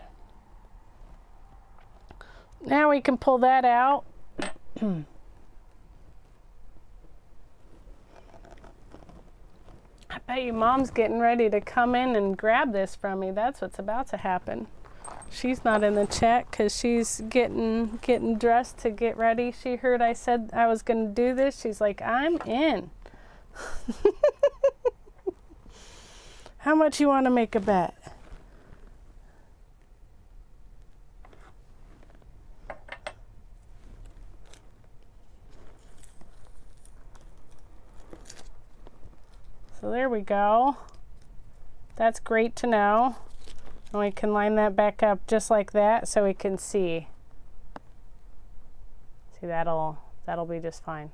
Now we can pull that out. I bet you Mom's getting ready to come in and grab this from me. That's what's about to happen. She's not in the chat because she's getting dressed to get ready. She heard I said I was going to do this. She's like, I'm in. How much you want to make a bet? So there we go. That's great to know. And we can line that back up just like that so we can see. See, that'll be just fine.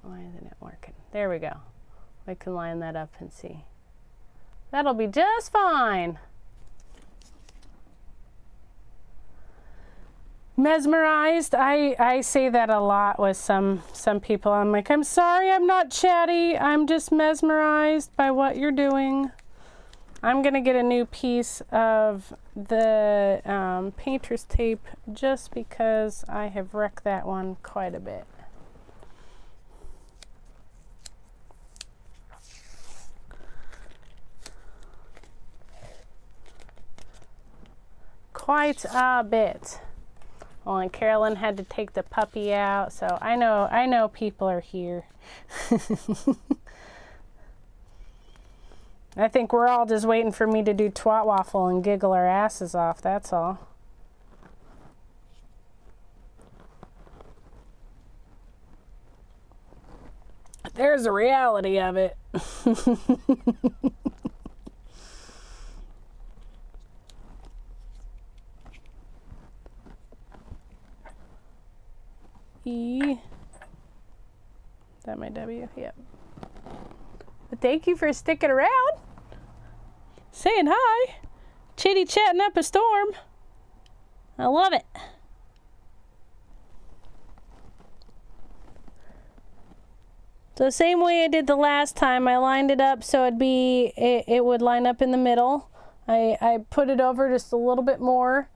Why isn't it working? There we go. We can line that up and see. That'll be just fine. Mesmerized. I say that a lot with some people. I'm like, I'm sorry, I'm not chatty. I'm just mesmerized by what you're doing. I'm gonna get a new piece of the painter's tape just because I have wrecked that one quite a bit. Quite a bit. Well, and Carolyn had to take the puppy out, so I know people are here. I think we're all just waiting for me to do twat waffle and giggle our asses off, that's all. There's the reality of it. E. Is that my W? Yep. But thank you for sticking around. Saying hi. Chitty chatting up a storm. I love it. So same way I did the last time, I lined it up so it would line up in the middle. I put it over just a little bit more.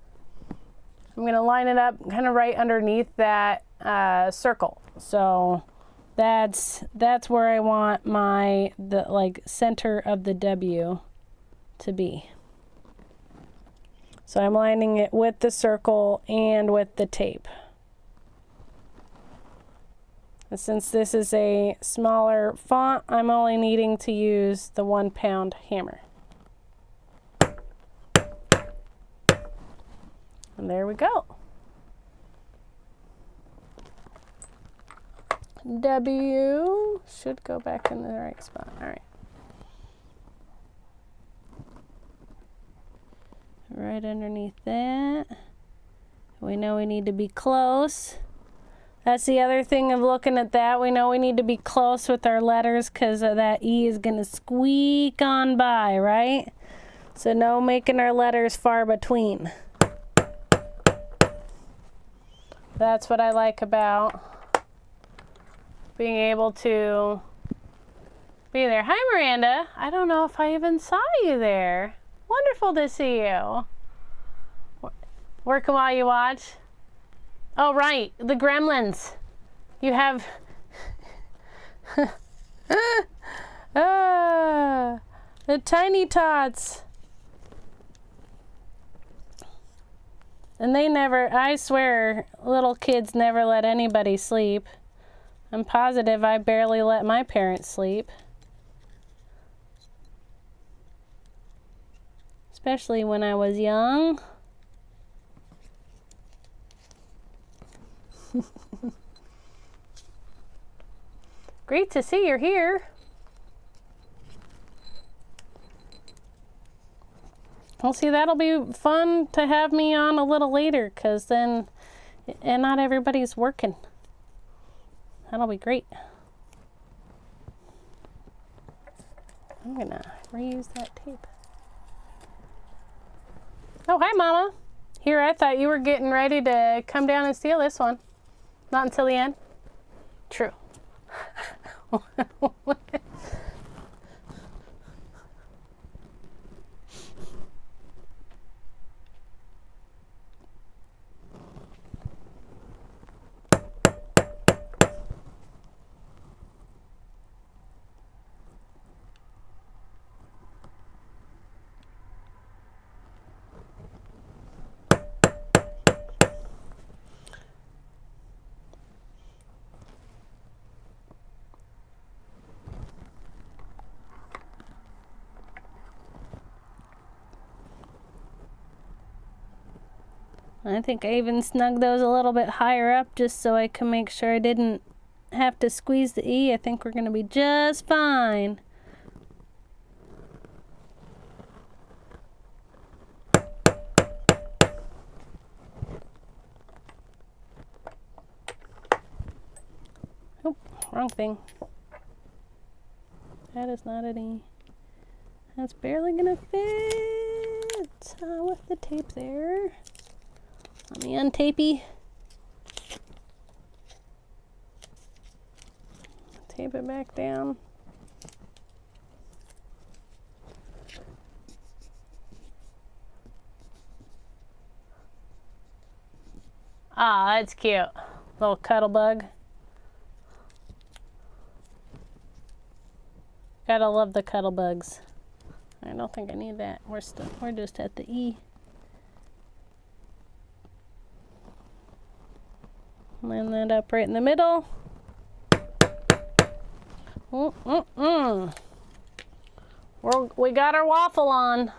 I'm gonna line it up kind of right underneath that circle. So that's where I want the like center of the W to be. So I'm lining it with the circle and with the tape. And since this is a smaller font, I'm only needing to use the 1 pound hammer. And there we go. W should go back in the right spot. All right. Right underneath that. We know we need to be close. That's the other thing of looking at that. We know we need to be close with our letters because that E is going to squeak on by, right? So no making our letters far between. That's what I like about being able to be there. Hi, Miranda. I don't know if I even saw you there. Wonderful to see you. Working while you watch? Oh, right. The gremlins. You have... the tiny tots. And they never, I swear, little kids never let anybody sleep. I'm positive I barely let my parents sleep. Especially when I was young. Great to see you're here. Well, see, that'll be fun to have me on a little later, because then, and not everybody's working. That'll be great. I'm gonna reuse that tape. Oh, hi, Mama. Here, I thought you were getting ready to come down and steal this one. Not until the end? True. I think I even snugged those a little bit higher up just so I can make sure I didn't have to squeeze the E. I think we're going to be just fine. Oh, wrong thing. That is not an E. That's barely going to fit with the tape there. Let me untapey. Tape it back down. Ah, that's cute. Little cuddle bug. Gotta love the cuddle bugs. I don't think I need that. We're just at the E. Line that up right in the middle. We got our waffle on.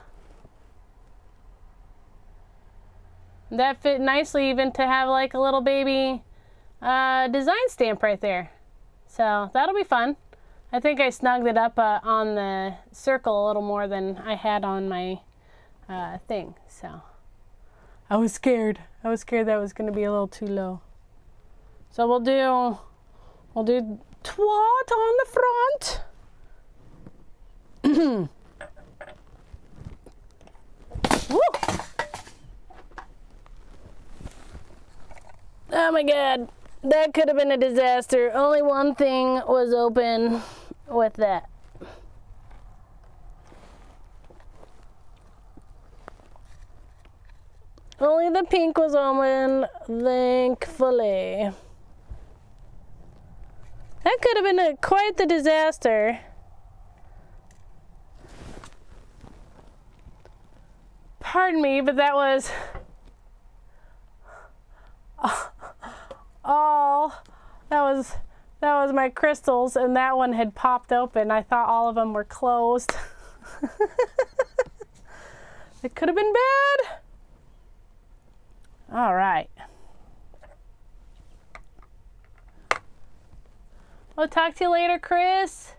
That fit nicely even to have like a little baby design stamp right there. So that'll be fun. I think I snugged it up on the circle a little more than I had on my thing. So I was scared. I was scared that was going to be a little too low. So we'll do twat on the front. Woo! Oh my God, that could have been a disaster. Only one thing was open with that. Only the pink was open, thankfully. That could have been quite the disaster. Pardon me, but that was that was my crystals, and that one had popped open. I thought all of them were closed. It could have been bad. All right. I'll talk to you later, Chris.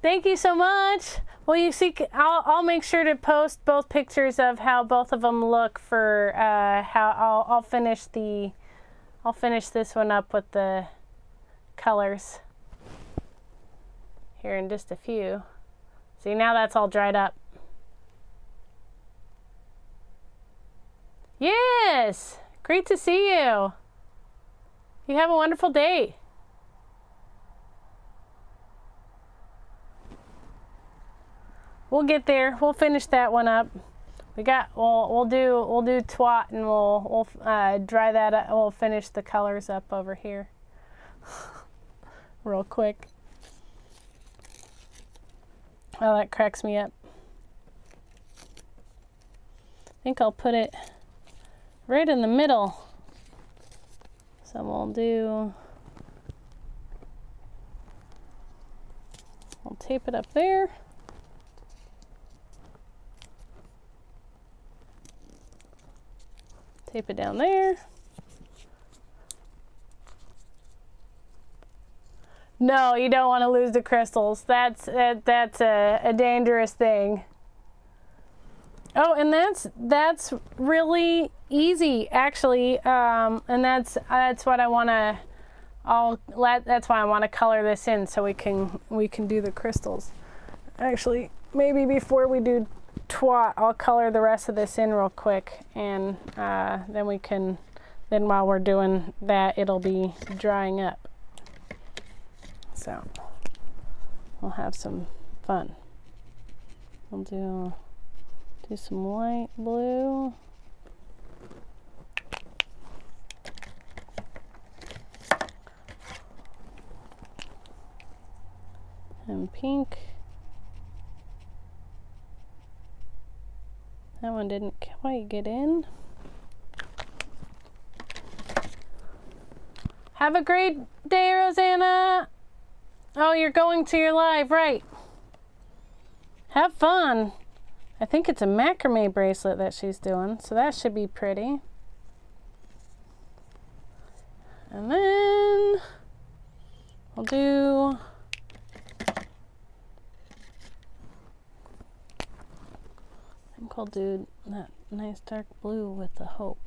Thank you so much. Well, you see, I'll make sure to post both pictures of how both of them look for how I'll finish this one up with the colors here in just a few. See, now that's all dried up. Yes, great to see you. You have a wonderful day. We'll get there. We'll finish that one up. We'll do twat, and we'll dry that up. We'll finish the colors up over here real quick. Oh, that cracks me up. I think I'll put it right in the middle. So we'll tape it up there. Tape it down there. No, you don't want to lose the crystals. That's a dangerous thing. Oh, and that's really easy, actually, and that's what I want to. That's why I want to color this in, so we can do the crystals. Actually, maybe before we do twat, I'll color the rest of this in real quick, and then while we're doing that, it'll be drying up. So we'll have some fun. We'll do some light blue. And pink. That one didn't quite get in. Have a great day, Rosanna. Oh, you're going to your live, right? Have fun. I think it's a macrame bracelet that she's doing, so that should be pretty. And then we'll do I'll do that nice dark blue with the hope.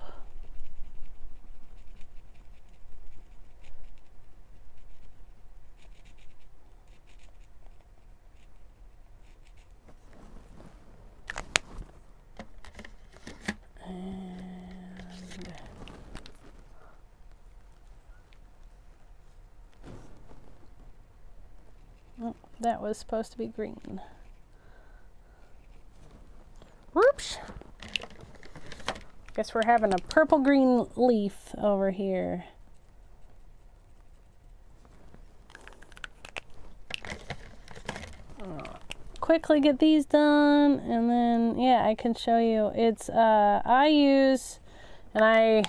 And oh, that was supposed to be green. Whoops. Guess we're having a purple green leaf over here. Quickly get these done, and then yeah, I can show you. It's I use, and I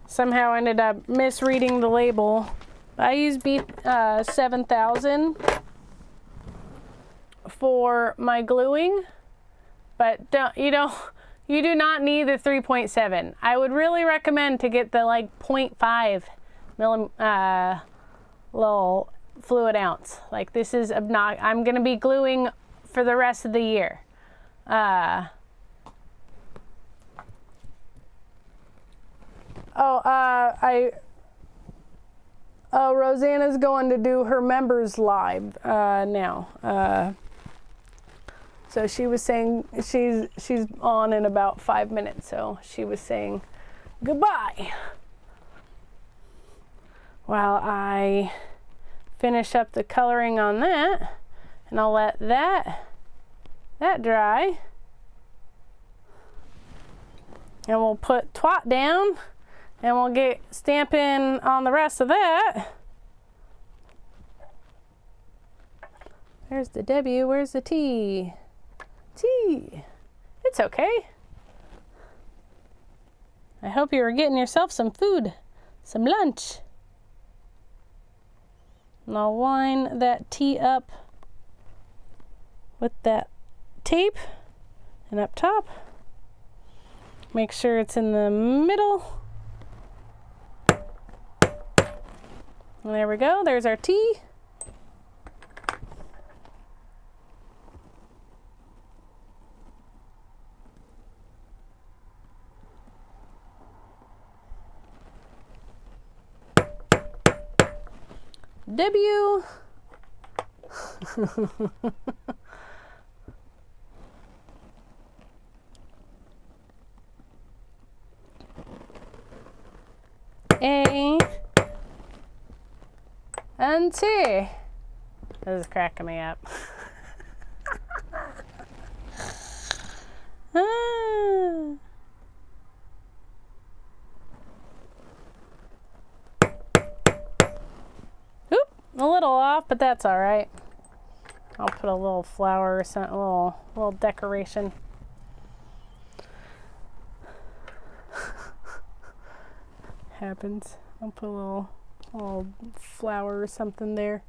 somehow ended up misreading the label. I use Bead 7000 for my gluing. But you do not need the 3.7. I would really recommend to get the like 0.5 little fluid ounce. Like this is I'm gonna be gluing for the rest of the year. Rosanna's going to do her members live now. So she was saying she's on in about 5 minutes, so she was saying goodbye while I finish up the coloring on that, and I'll let that dry, and we'll put twat down, and we'll get stamping on the rest of that. There's the W, where's the T? T. It's okay. I hope you were getting yourself some food, some lunch. And I'll line that T up with that tape and up top. Make sure it's in the middle. And there we go, there's our T. W. A and T. This is cracking me up. Oop, a little off, but that's all right. I'll put a little flower or something, a little decoration. Happens. I'll put a little flower or something there.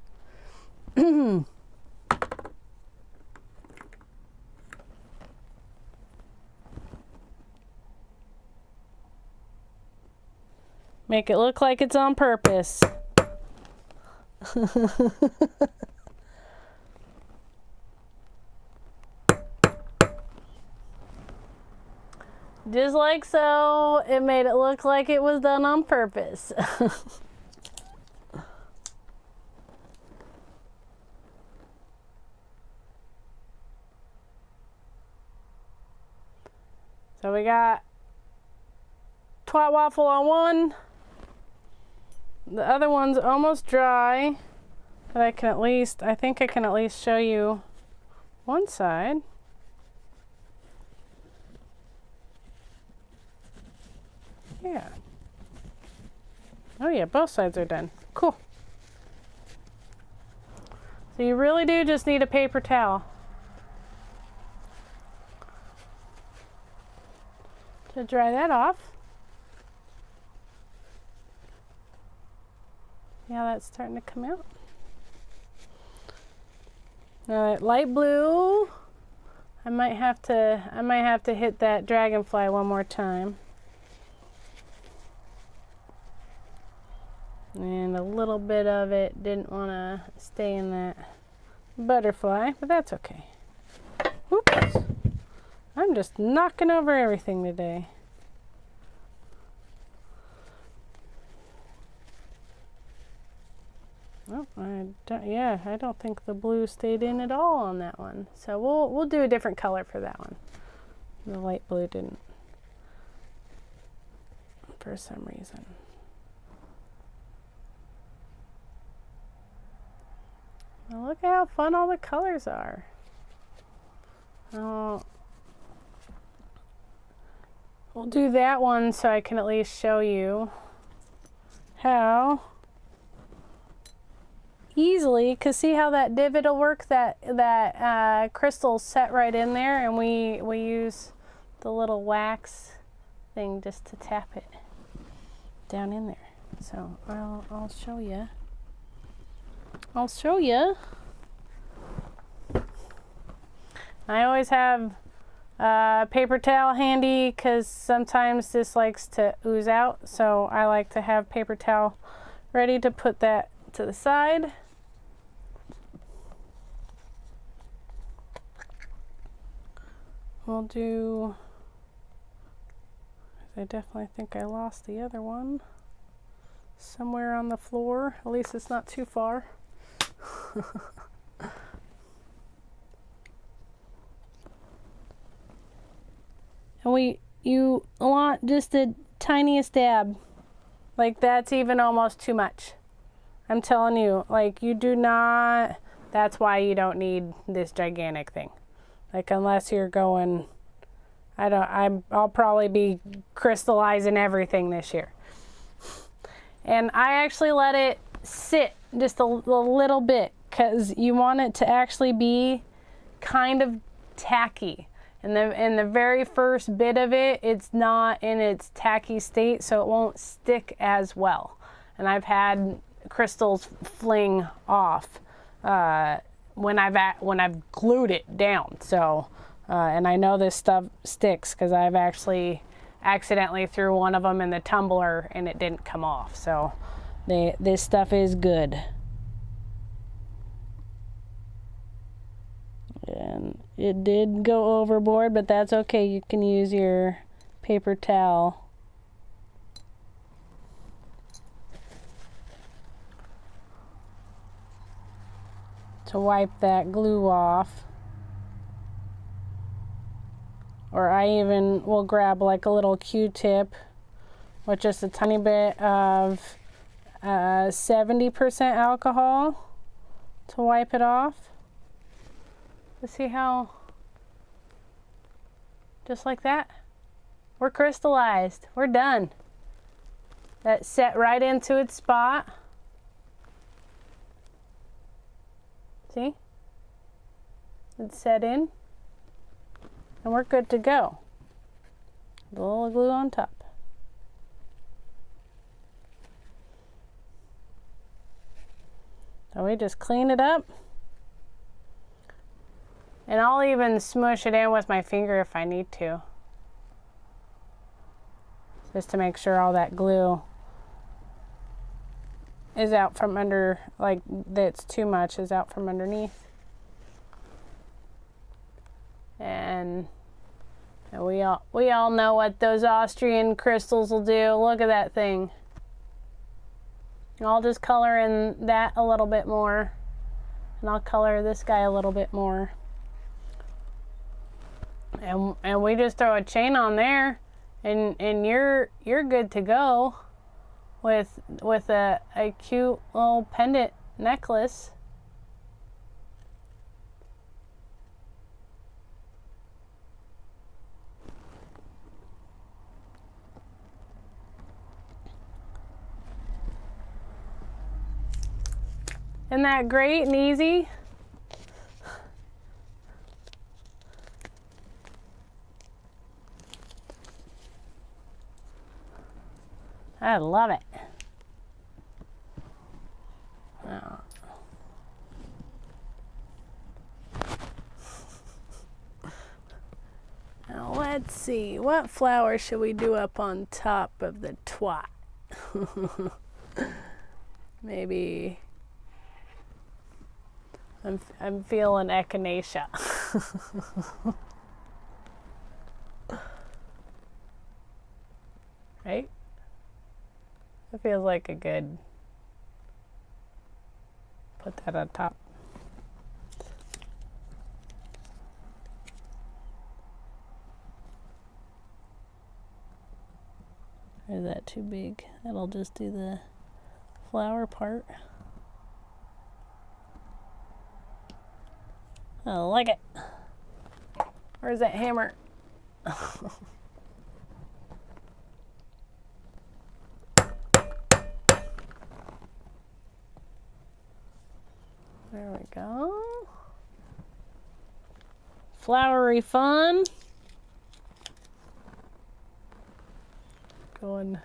Make it look like it's on purpose. Just like so, it made it look like it was done on purpose. So we got twat waffle on one. The other one's almost dry, but I think I can at least show you one side. Yeah. Oh yeah, both sides are done. Cool. So you really do just need a paper towel to dry that off. Yeah, that's starting to come out. Now that light blue, I might have to hit that dragonfly one more time. And a little bit of it didn't want to stay in that butterfly, but that's okay. Oops. I'm just knocking over everything today. Oh, I don't think the blue stayed in at all on that one. So we'll do a different color for that one. The light blue didn't, for some reason. Well, look at how fun all the colors are. Oh, we'll do that one so I can at least show you how easily, because see how that divot will work, that crystal's set right in there, and we use the little wax thing just to tap it down in there. So I'll show you. I always have a paper towel handy because sometimes this likes to ooze out, so I like to have paper towel ready to put that to the side. We'll do, I definitely think I lost the other one somewhere on the floor. At least it's not too far. And you want just the tiniest dab. Like that's even almost too much. I'm telling you, like you do not, that's why you don't need this gigantic thing. Like unless you're going, I'll probably be crystallizing everything this year. And I actually let it sit just a little bit because you want it to actually be kind of tacky. And in the very first bit of it, it's not in its tacky state, so it won't stick as well. And I've had crystals fling off when I've glued it down. So, and I know this stuff sticks because I've actually accidentally threw one of them in the tumbler and it didn't come off. So this stuff is good. And it did go overboard, but that's okay. You can use your paper towel. to wipe that glue off. Or I even will grab like a little Q-tip with just a tiny bit of 70% alcohol to wipe it off. Let's see how, just like that, we're crystallized. We're done. That set right into its spot. See? It's set in. And we're good to go. A little glue on top. So we just clean it up. And I'll even smush it in with my finger if I need to. Just to make sure all that glue is out from under, like that's too much is out from underneath. And we all know what those Austrian crystals will do. Look at that thing. I'll just color in that a little bit more. And I'll color this guy a little bit more. And we just throw a chain on there and you're good to go with a cute little pendant necklace. Isn't that great and easy? I love it. Now let's see, what flower should we do up on top of the twat? Maybe I'm feeling echinacea. Right? It feels like a good, put that on top. Or is that too big? That'll just do the flower part. I like it. Where's that hammer? There we go. Flowery fun. Going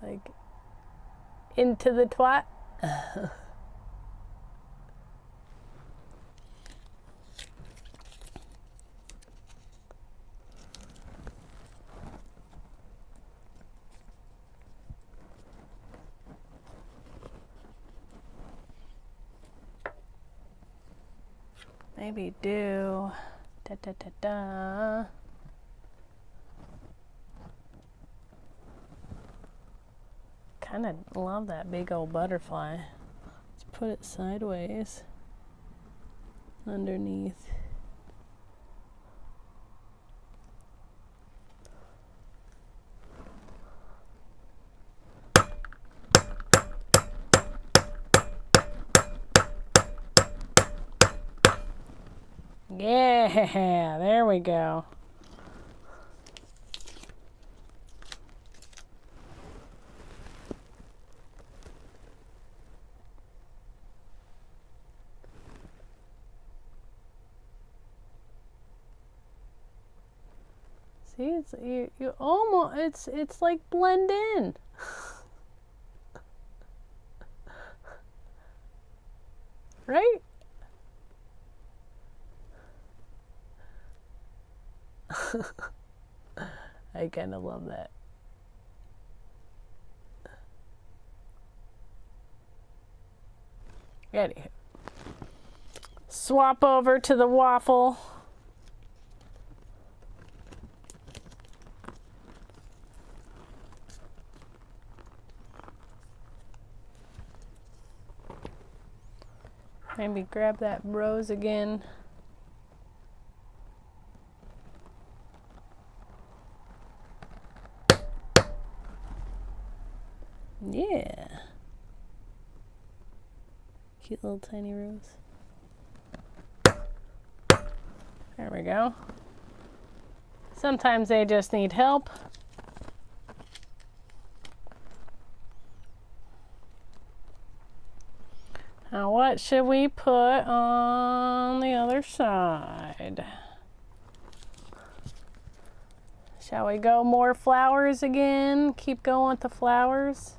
like into the twat. Maybe do da da da da. Kind of love that big old butterfly. Let's put it sideways underneath. Yeah, there we go. See, it's you almost it's like blend in. Right? I kind of love that. Anywho, swap over to the waffle. Maybe grab that rose again. Yeah. Cute little tiny rose. There we go. Sometimes they just need help. Now what should we put on the other side? Shall we go more flowers again? Keep going with the flowers.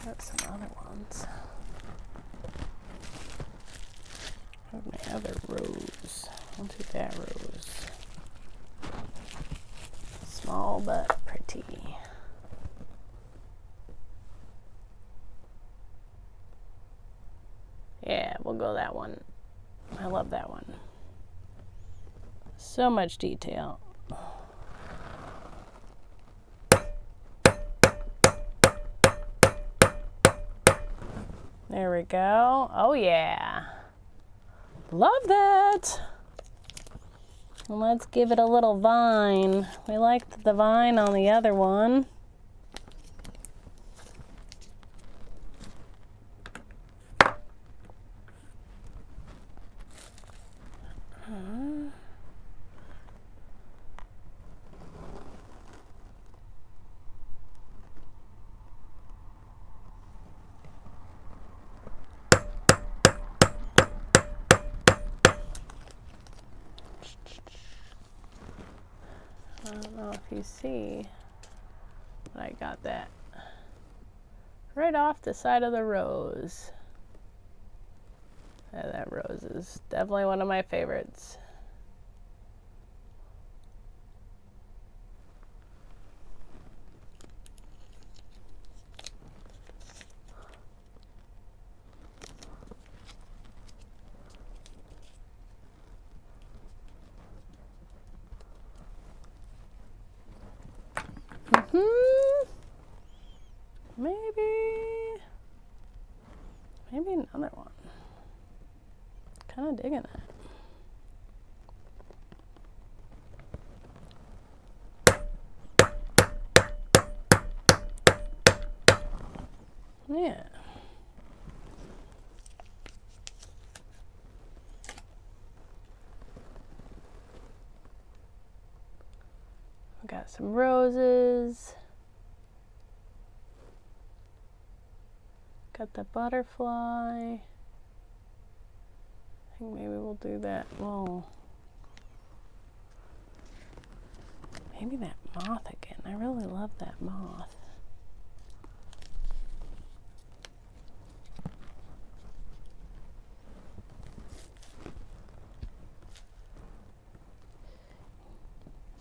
Got some other ones. Where's my other rose? I'll do that rose. Small but pretty. Yeah, we'll go that one. I love that one. So much detail. There we go. Oh yeah. Love that. And let's give it a little vine. We liked the vine on the other one. I don't know if you see, but I got that right off the side of the rose. Yeah, that rose is definitely one of my favorites. Maybe another one. Kind of digging it. Yeah. We got some roses. Got the butterfly. I think maybe we'll do that. Whoa. Maybe that moth again. I really love that moth.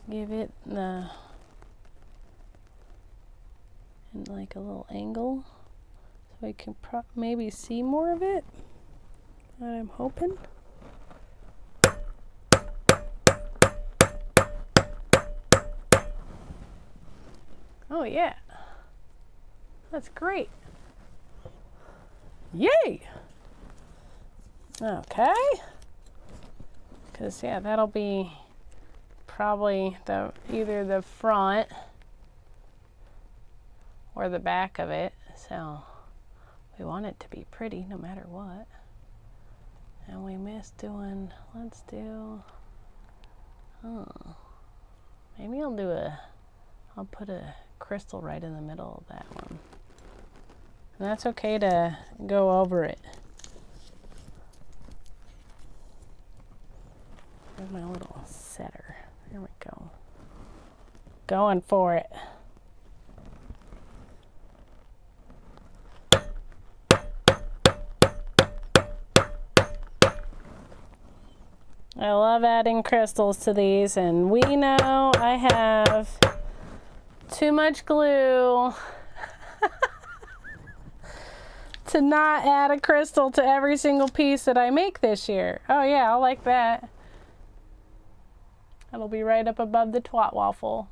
Give it the in like a little angle so I can maybe see more of it. I'm hoping. Oh yeah, that's great. Yay! Okay, because yeah, that'll be probably either the front or the back of it, so we want it to be pretty no matter what. And we missed doing, let's do, maybe I'll put a crystal right in the middle of that one. And that's okay to go over it. There's my little setter. There we go. Going for it. I love adding crystals to these, and we know I have too much glue to not add a crystal to every single piece that I make this year. Oh yeah, I like that. That'll be right up above the twat waffle.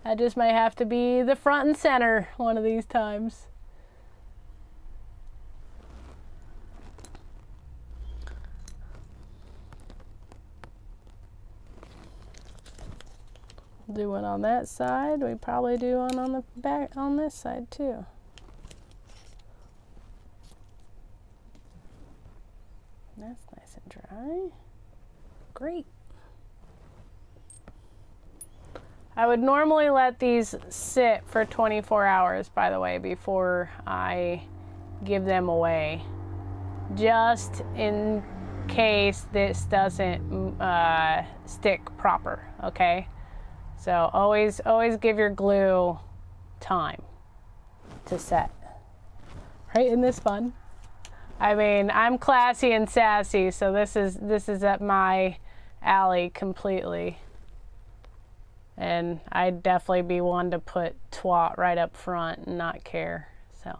That just might have to be the front and center one of these times. Do one on that side. We probably do one on the back on this side too. That's nice and dry. Great. I would normally let these sit for 24 hours, by the way, before I give them away, just in case this doesn't stick proper, okay? So always give your glue time to set. Right? Isn't this fun? I mean, I'm classy and sassy, so this is up my alley completely. And I'd definitely be one to put twat right up front and not care. So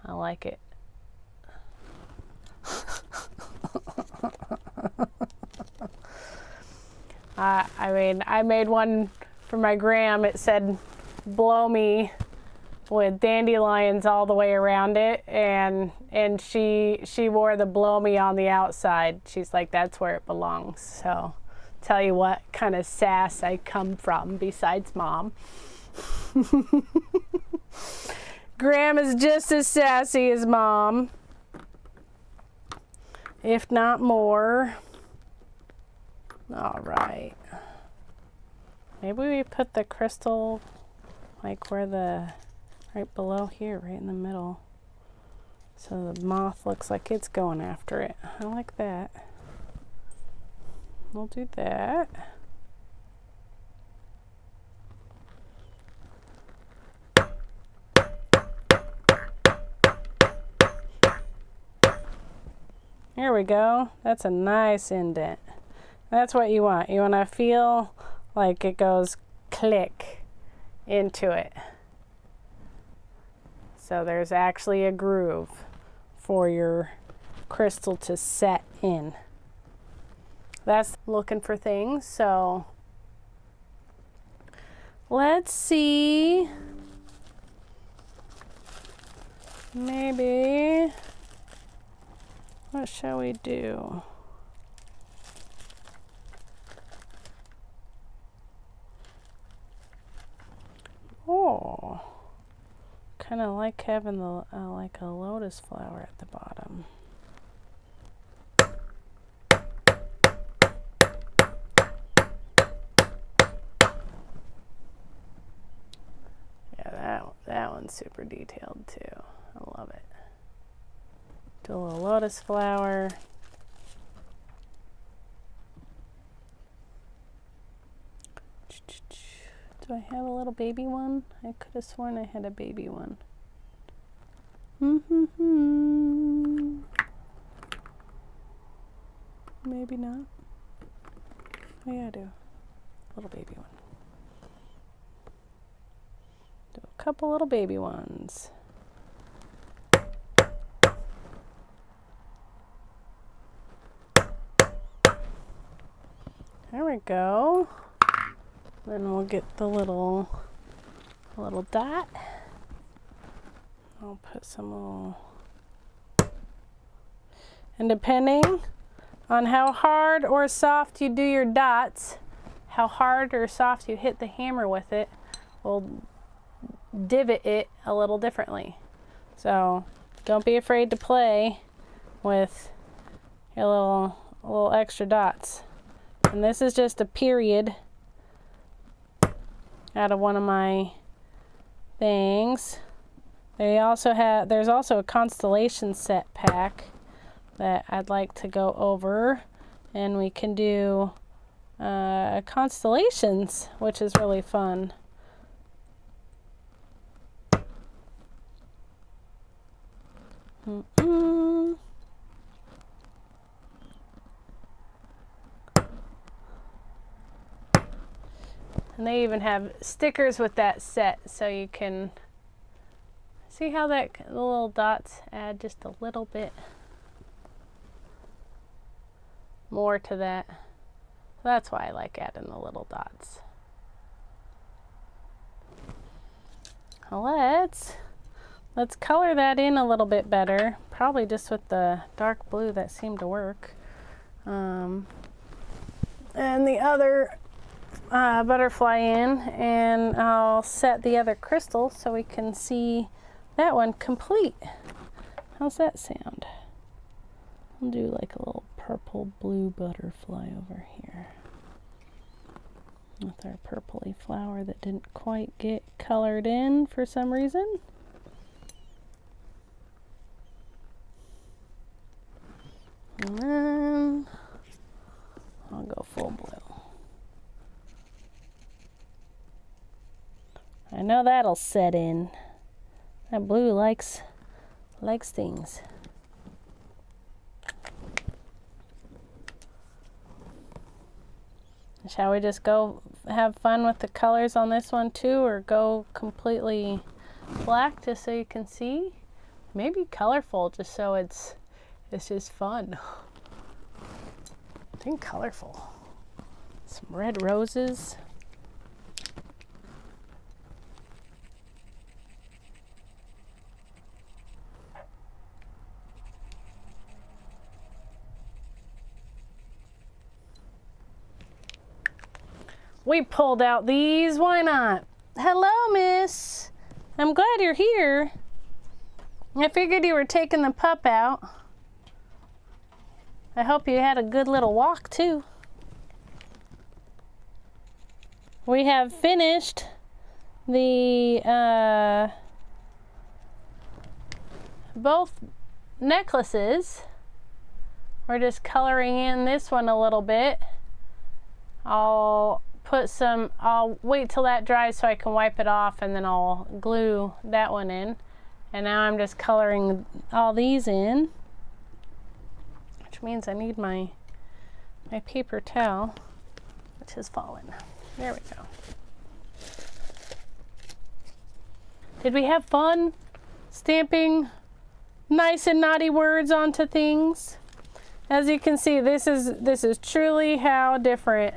I like it. I mean, I made one for my gram. It said blow me with dandelions all the way around it, and she wore the blow me on the outside. She's like, that's where it belongs. So tell you what kind of sass I come from besides mom. Gram is just as sassy as mom, if not more. All right. Maybe we put the crystal like where right below here, right in the middle. So the moth looks like it's going after it. I like that. We'll do that. There we go. That's a nice indent. That's what you want. You want to feel like it goes click into it. So there's actually a groove for your crystal to set in. That's looking for things. So let's see. Maybe, what shall we do? Oh, kind of like having the like a lotus flower at the bottom. Yeah, that one's super detailed too. I love it. Do a little lotus flower. Do I have a little baby one? I could have sworn I had a baby one. Maybe not. Oh yeah, I do. Little baby one. Do a couple little baby ones. There we go. Then we'll get the little dot. I'll put some little, and depending on how hard or soft you do your dots, how hard or soft you hit the hammer with it, will divot it a little differently. So don't be afraid to play with your little extra dots. And this is just a period out of one of my things. There's also a constellation set pack that I'd like to go over, and we can do constellations, which is really fun. And they even have stickers with that set, so you can see how the little dots add just a little bit more to that. That's why I like adding the little dots. Let's color that in a little bit better. Probably just with the dark blue that seemed to work. And the other butterfly in, and I'll set the other crystal so we can see that one complete. How's that sound? I'll do like a little purple blue butterfly over here with our purpley flower that didn't quite get colored in for some reason. And then I'll go full blue. I know that'll set in. That blue likes things. Shall we just go have fun with the colors on this one too, or go completely black just so you can see? Maybe colorful just so it's just fun. I think colorful. Some red roses. We pulled out these, why not? Hello, miss. I'm glad you're here. I figured you were taking the pup out. I hope you had a good little walk too. We have finished the both necklaces. We're just coloring in this one a little bit. I'll wait till that dries so I can wipe it off, and then I'll glue that one in. And now I'm just coloring all these in, which means I need my paper towel, which has fallen. There we go. Did we have fun stamping nice and naughty words onto things? As you can see, this is truly how different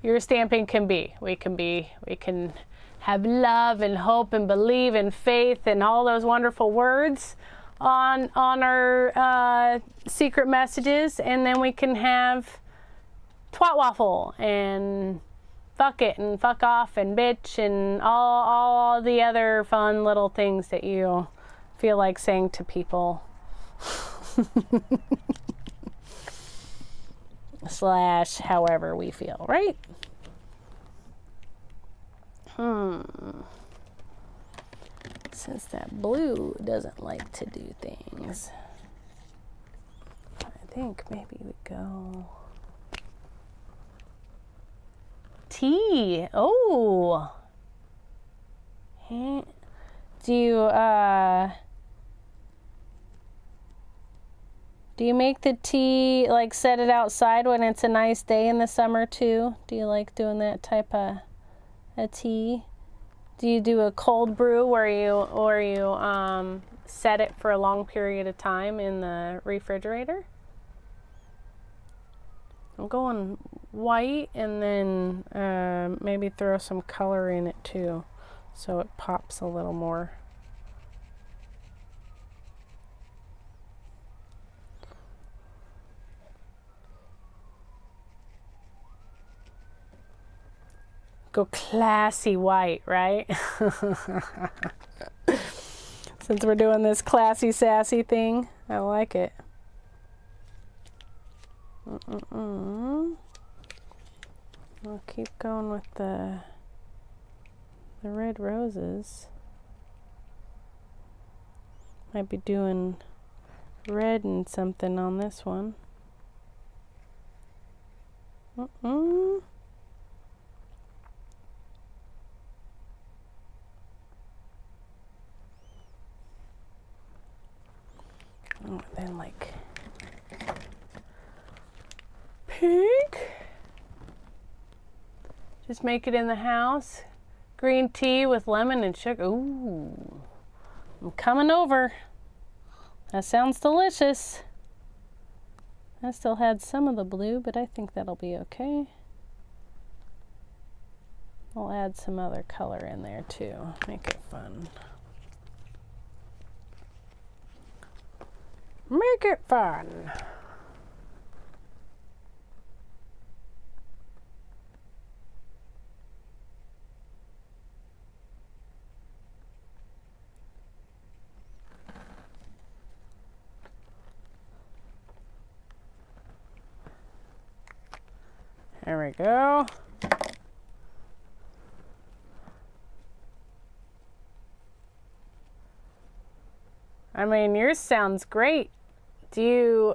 your stamping can be. We can have love and hope and believe and faith and all those wonderful words on our secret messages, and then we can have twat waffle and fuck it and fuck off and bitch and all the other fun little things that you feel like saying to people. Slash however we feel, right? Since that blue doesn't like to do things, I think maybe we go tea. Oh, do you make the tea, like set it outside when it's a nice day in the summer too? Do you like doing that type of a tea? Do you do a cold brew where you set it for a long period of time in the refrigerator? I'm going white, and then maybe throw some color in it too, so it pops a little more. Go classy white, right? Since we're doing this classy, sassy thing, I like it. I'll keep going with the red roses. Might be doing red and something on this one. Oh, then like pink. Just make it in the house. Green tea with lemon and sugar. Ooh, I'm coming over. That sounds delicious. I still had some of the blue, but I think that'll be okay. I'll add some other color in there too, make it fun. Make it fun. There we go. I mean, yours sounds great. Do you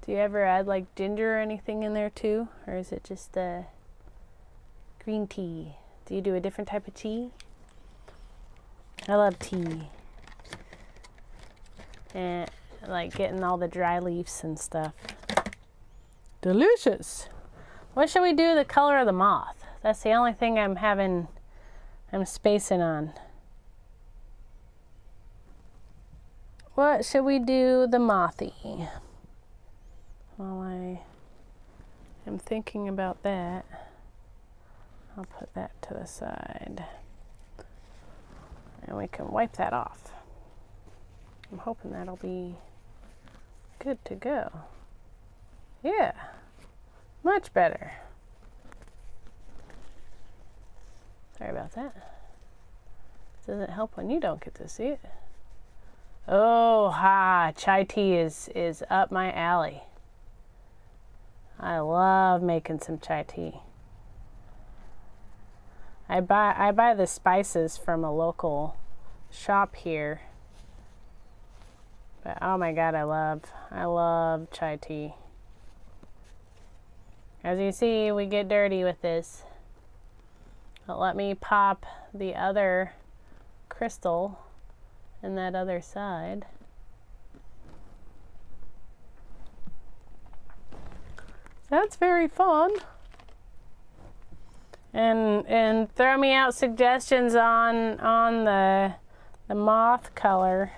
ever add like ginger or anything in there too? Or is it just green tea? Do you do a different type of tea? I love tea. And like getting all the dry leaves and stuff. Delicious. What should we do the color of the moth? That's the only thing I'm spacing on. What should we do the mothy? While I am thinking about that, I'll put that to the side. And we can wipe that off. I'm hoping that'll be good to go. Yeah, much better. Sorry about that. Doesn't help when you don't get to see it. Oh, chai tea is up my alley. I love making some chai tea. I buy the spices from a local shop here. But oh my god, I love chai tea. As you see, we get dirty with this. But let me pop the other crystal in that other side. That's very fun. And throw me out suggestions on the moth color.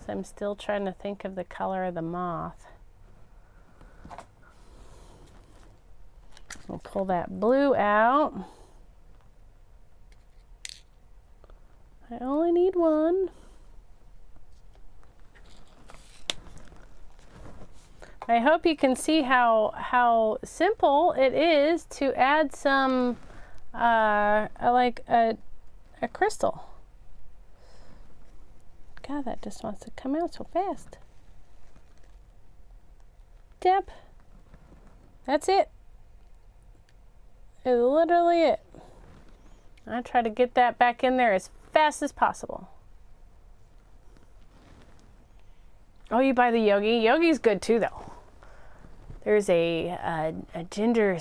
So I'm still trying to think of the color of the moth. We'll pull that blue out. I only need one. I hope you can see how simple it is to add some like a crystal. God, that just wants to come out so fast. Dip. That's it. It's literally it. I try to get that back in there as fast as possible. Oh, you buy the yogi? Yogi's good too, though. There's a ginger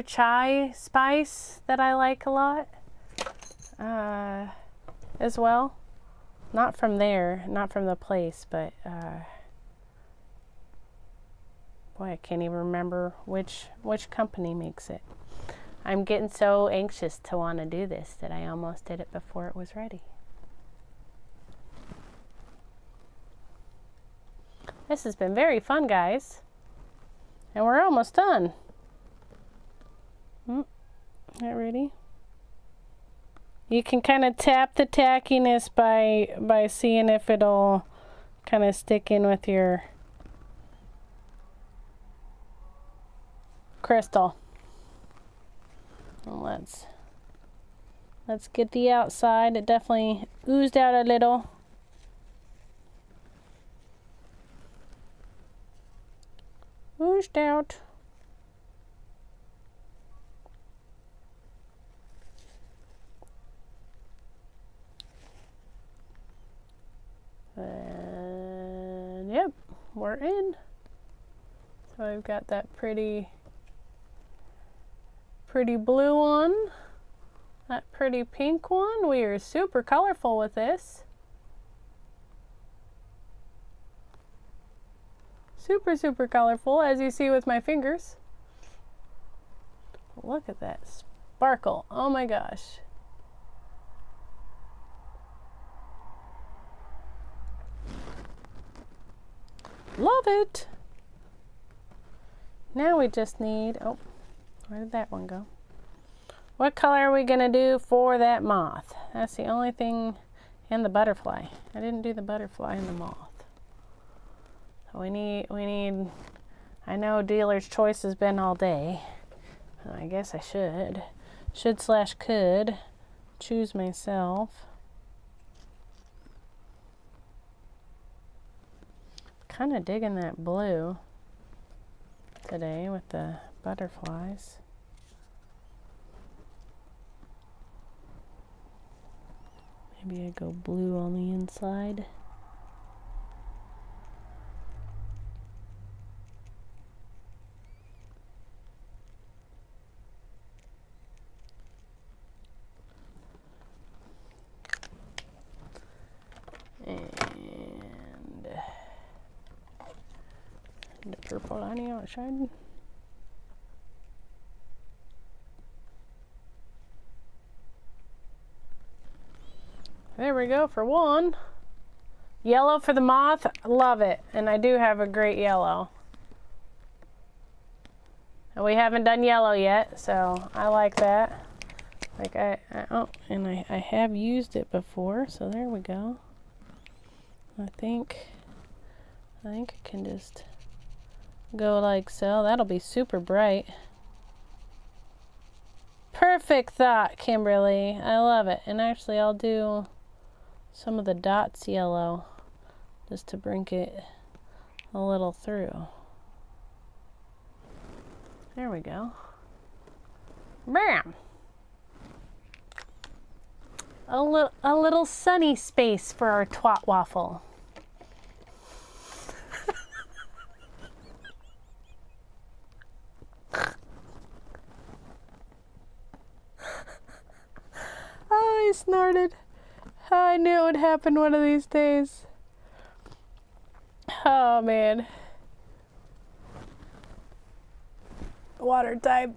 chai spice that I like a lot as well. Not from there, not from the place, but boy, I can't even remember which company makes it. I'm getting so anxious to want to do this that I almost did it before it was ready. This has been very fun, guys. And we're almost done. Not ready. You can kind of tap the tackiness by seeing if it'll kind of stick in with your crystal. And let's get the outside. It definitely oozed out a little. Oozed out. And yep, we're in. So I've got that pretty blue one, that pretty pink one. We are super colorful with this. Super colorful, as you see with my fingers. Look at that sparkle. Oh my gosh. Love it. Now we just need, oh, where did that one go? What color are we gonna do for that moth? That's the only thing, and the butterfly. I didn't do the butterfly and the moth. So we need, I know dealer's choice has been all day. I guess I should / could choose myself. Kind of digging that blue today with the butterflies. Maybe I go blue on the inside. And the purple on the outside. There we go for one. Yellow for the moth, love it. And I do have a great yellow. And we haven't done yellow yet, so I like that. Like I have used it before, so there we go. I think it can just go like so. That'll be super bright. Perfect thought, Kimberly. I love it. And actually I'll do some of the dots yellow just to bring it a little through. There we go. Bam! A little sunny space for our twat waffle. Oh, I snorted. I knew it would happen one of these days. Oh man. Water time.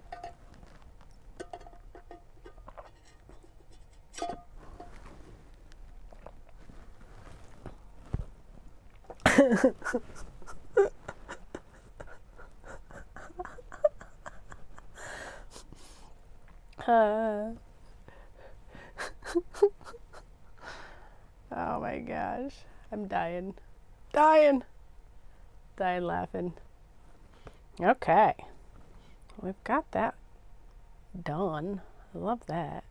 Oh my gosh, I'm dying laughing. Okay, we've got that done. I love that.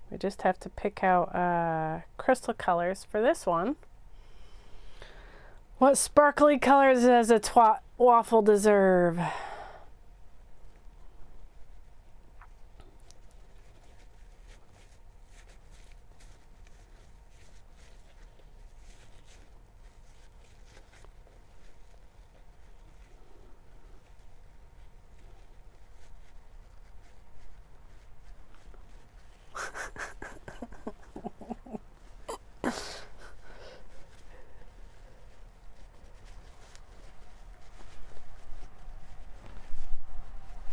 We just have to pick out crystal colors for this one. What sparkly colors does a twat waffle deserve?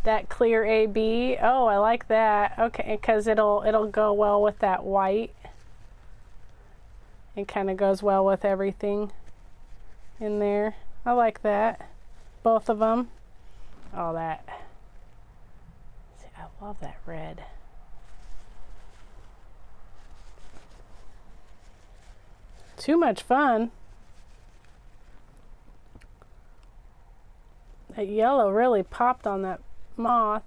That clear AB. Oh, I like that. Okay, because it'll go well with that white. It kind of goes well with everything in there. I like that. Both of them. Oh, that. See, I love that red. Too much fun. That yellow really popped on that moth.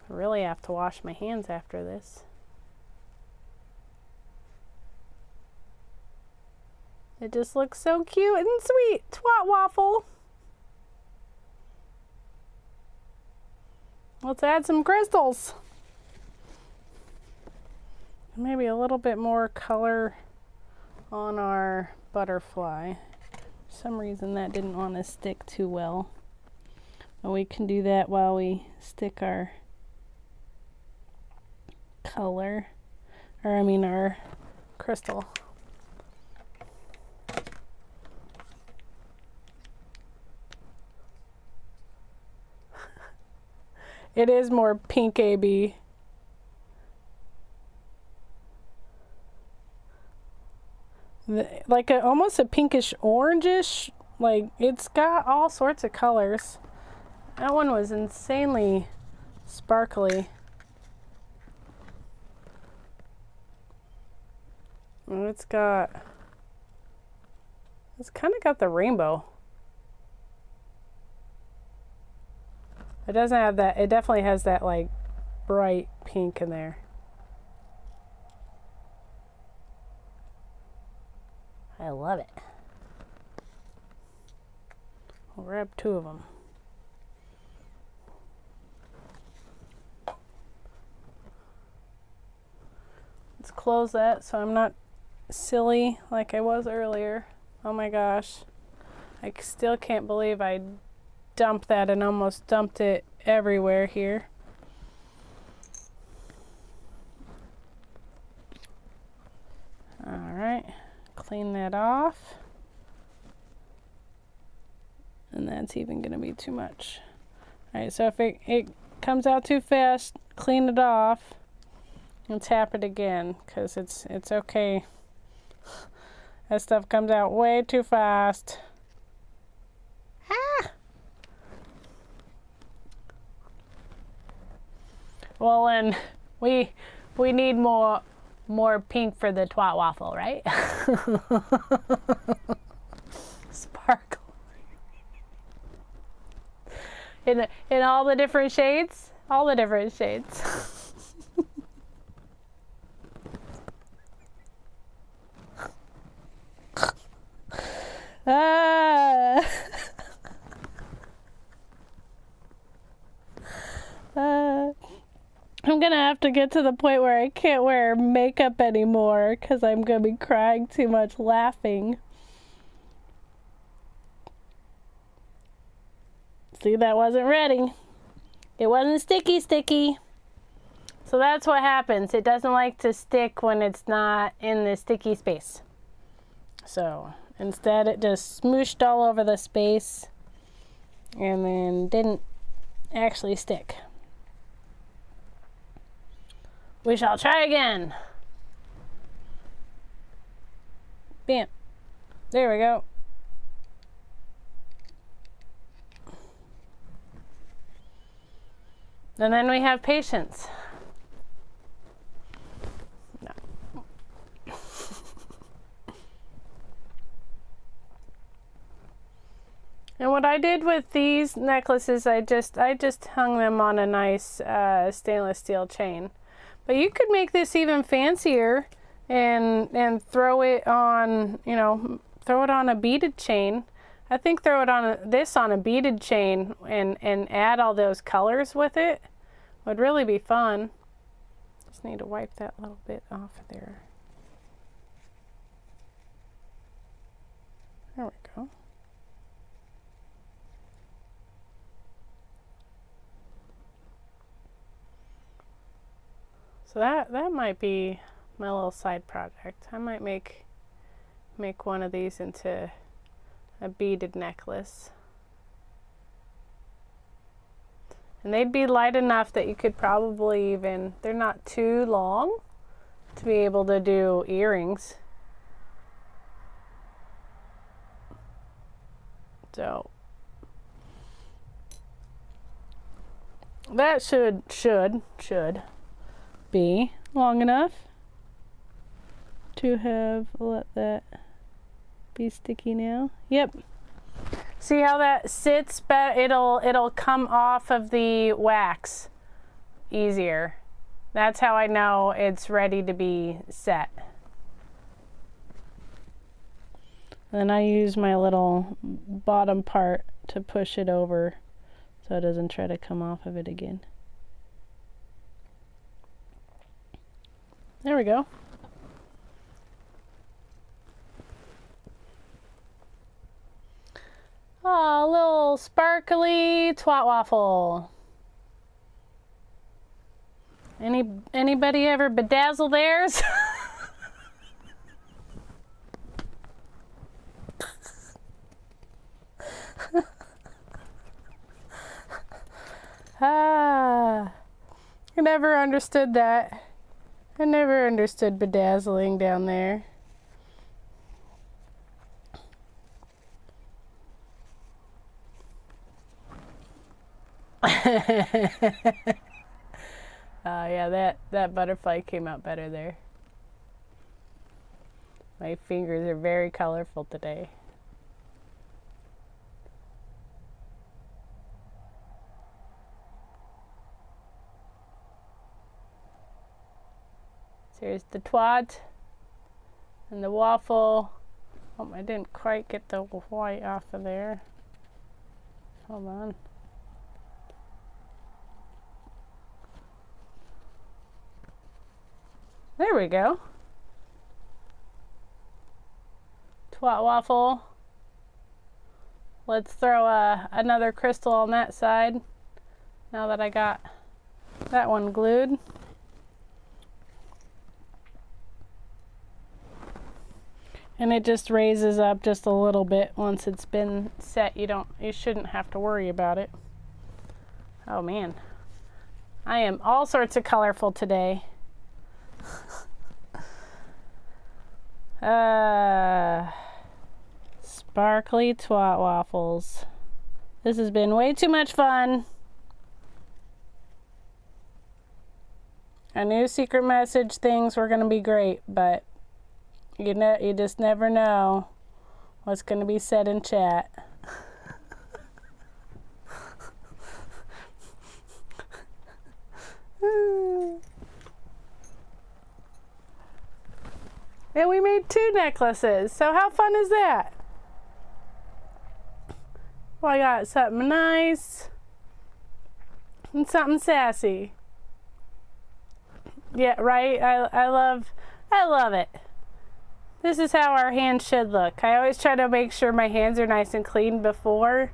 I really have to wash my hands after this. It just looks so cute and sweet. Twat waffle. Let's add some crystals. Maybe a little bit more color on our butterfly. For some reason that didn't want to stick too well. But we can do that while we stick our color, or I mean our crystal. It is more pink AB. like almost a pinkish orangish. Like, it's got all sorts of colors. That one was insanely sparkly. And it's kind of got the rainbow. It doesn't have that, it definitely has that like bright pink in there. I love it. I'll grab 2 of them. Let's close that so I'm not silly like I was earlier. Oh my gosh. I still can't believe I dumped that and almost dumped it everywhere here. All right, clean that off. And that's even gonna be too much. All right, so if it comes out too fast, clean it off and tap it again, because it's okay. That stuff comes out way too fast. Ah! Well, and we need more pink for the twat waffle, right? Sparkle. In all the different shades? All the different shades. Ah. I'm gonna have to get to the point where I can't wear makeup anymore because I'm gonna be crying too much laughing. See, that wasn't ready. It wasn't sticky. So that's what happens. It doesn't like to stick when it's not in the sticky space. So instead it just smooshed all over the space and then didn't actually stick. We shall try again. Bam. There we go. And then we have patience. No. And what I did with these necklaces, I just hung them on a nice stainless steel chain. But you could make this even fancier and throw it on, throw it on a beaded chain. I think throw it on this on a beaded chain and add all those colors with it would really be fun. Just need to wipe that little bit off there. There we go. So that might be my little side project. I might make one of these into a beaded necklace. And they'd be light enough that you could probably even, they're not too long to be able to do earrings. So that should be long enough to have let that be sticky now. Yep. See how that sits? It'll come off of the wax easier. That's how I know it's ready to be set. Then I use my little bottom part to push it over so it doesn't try to come off of it again. There we go. Oh, a little sparkly twat waffle. Anybody ever bedazzle theirs? I never understood that. I never understood bedazzling down there. Yeah, that butterfly came out better there. My fingers are very colorful today. So here's the twat and the waffle. Oh, I didn't quite get the white off of there. Hold on. There we go. Twat waffle. Let's throw another crystal on that side now that I got that one glued. And it just raises up just a little bit once it's been set. You shouldn't have to worry about it. Oh man, I am all sorts of colorful today. Sparkly twat waffles. This has been way too much fun. I knew secret message things were going to be great, but you just never know what's going to be said in chat. And we made 2 necklaces, so how fun is that? Well, I got something nice and something sassy. Yeah, right? I love it. This is how our hands should look. I always try to make sure my hands are nice and clean before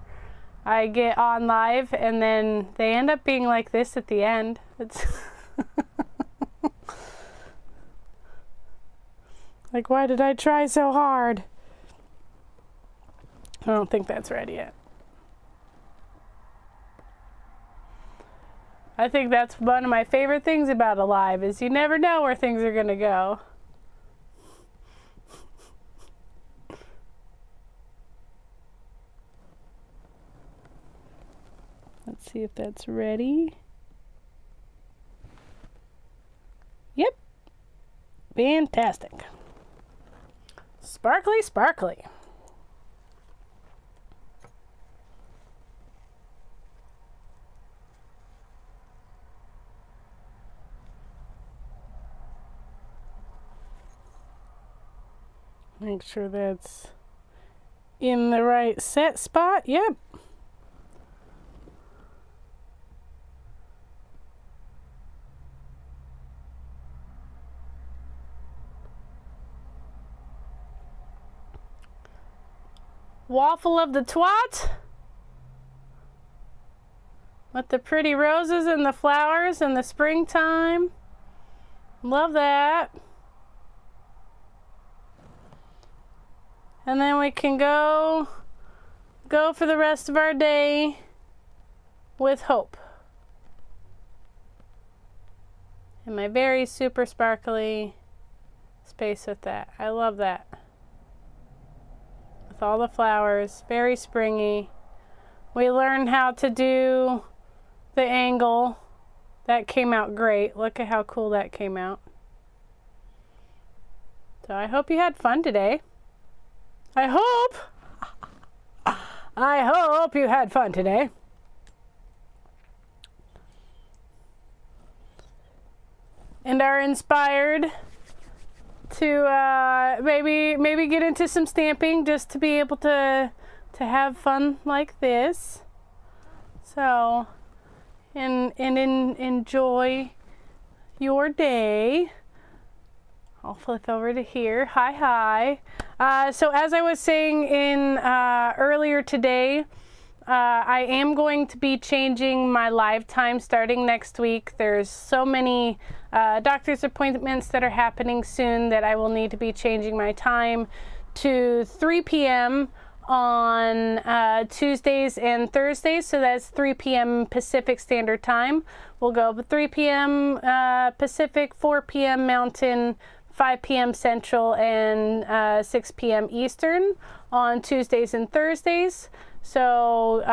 I get on live, and then they end up being like this at the end. It's like, why did I try so hard? I don't think that's ready yet. I think that's one of my favorite things about a live is you never know where things are going to go. Let's see if that's ready. Yep. Fantastic. Sparkly, sparkly. Make sure that's in the right set spot. Yep. Waffle of the twat with the pretty roses and the flowers and the springtime. Love that. And then we can go for the rest of our day with hope. And my very super sparkly space with that. I love that. With all the flowers, very springy. We learned how to do the angle. That came out great. Look at how cool that came out. So I hope you had fun today. I hope you had fun today. And are inspired to maybe get into some stamping just to be able to have fun like this. So and enjoy your day. I'll flip over to here. Hi. So as I was saying in earlier today, I am going to be changing my live time starting next week. There's so many doctor's appointments that are happening soon that I will need to be changing my time to 3 p.m. on Tuesdays and Thursdays. So that's 3 p.m. Pacific Standard Time. We'll go 3 p.m. Pacific, 4 p.m. Mountain, 5 p.m. Central, and 6 p.m. Eastern on Tuesdays and Thursdays. So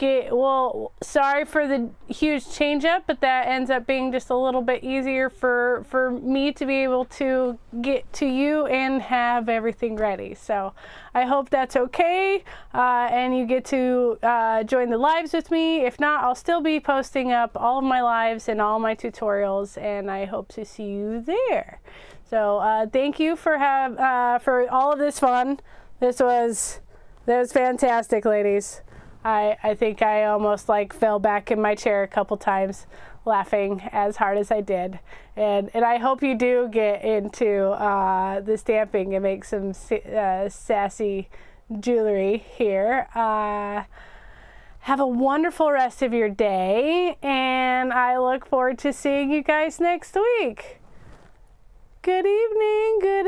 well, sorry for the huge change up, but that ends up being just a little bit easier for me to be able to get to you and have everything ready. So I hope that's okay, and you get to join the lives with me. If not, I'll still be posting up all of my lives and all my tutorials, and I hope to see you there. So thank you for all of this fun. That was fantastic, ladies. I think I almost like fell back in my chair a couple times laughing as hard as I did. And I hope you do get into the stamping and make some sassy jewelry here. Have a wonderful rest of your day, and I look forward to seeing you guys next week. Good evening, good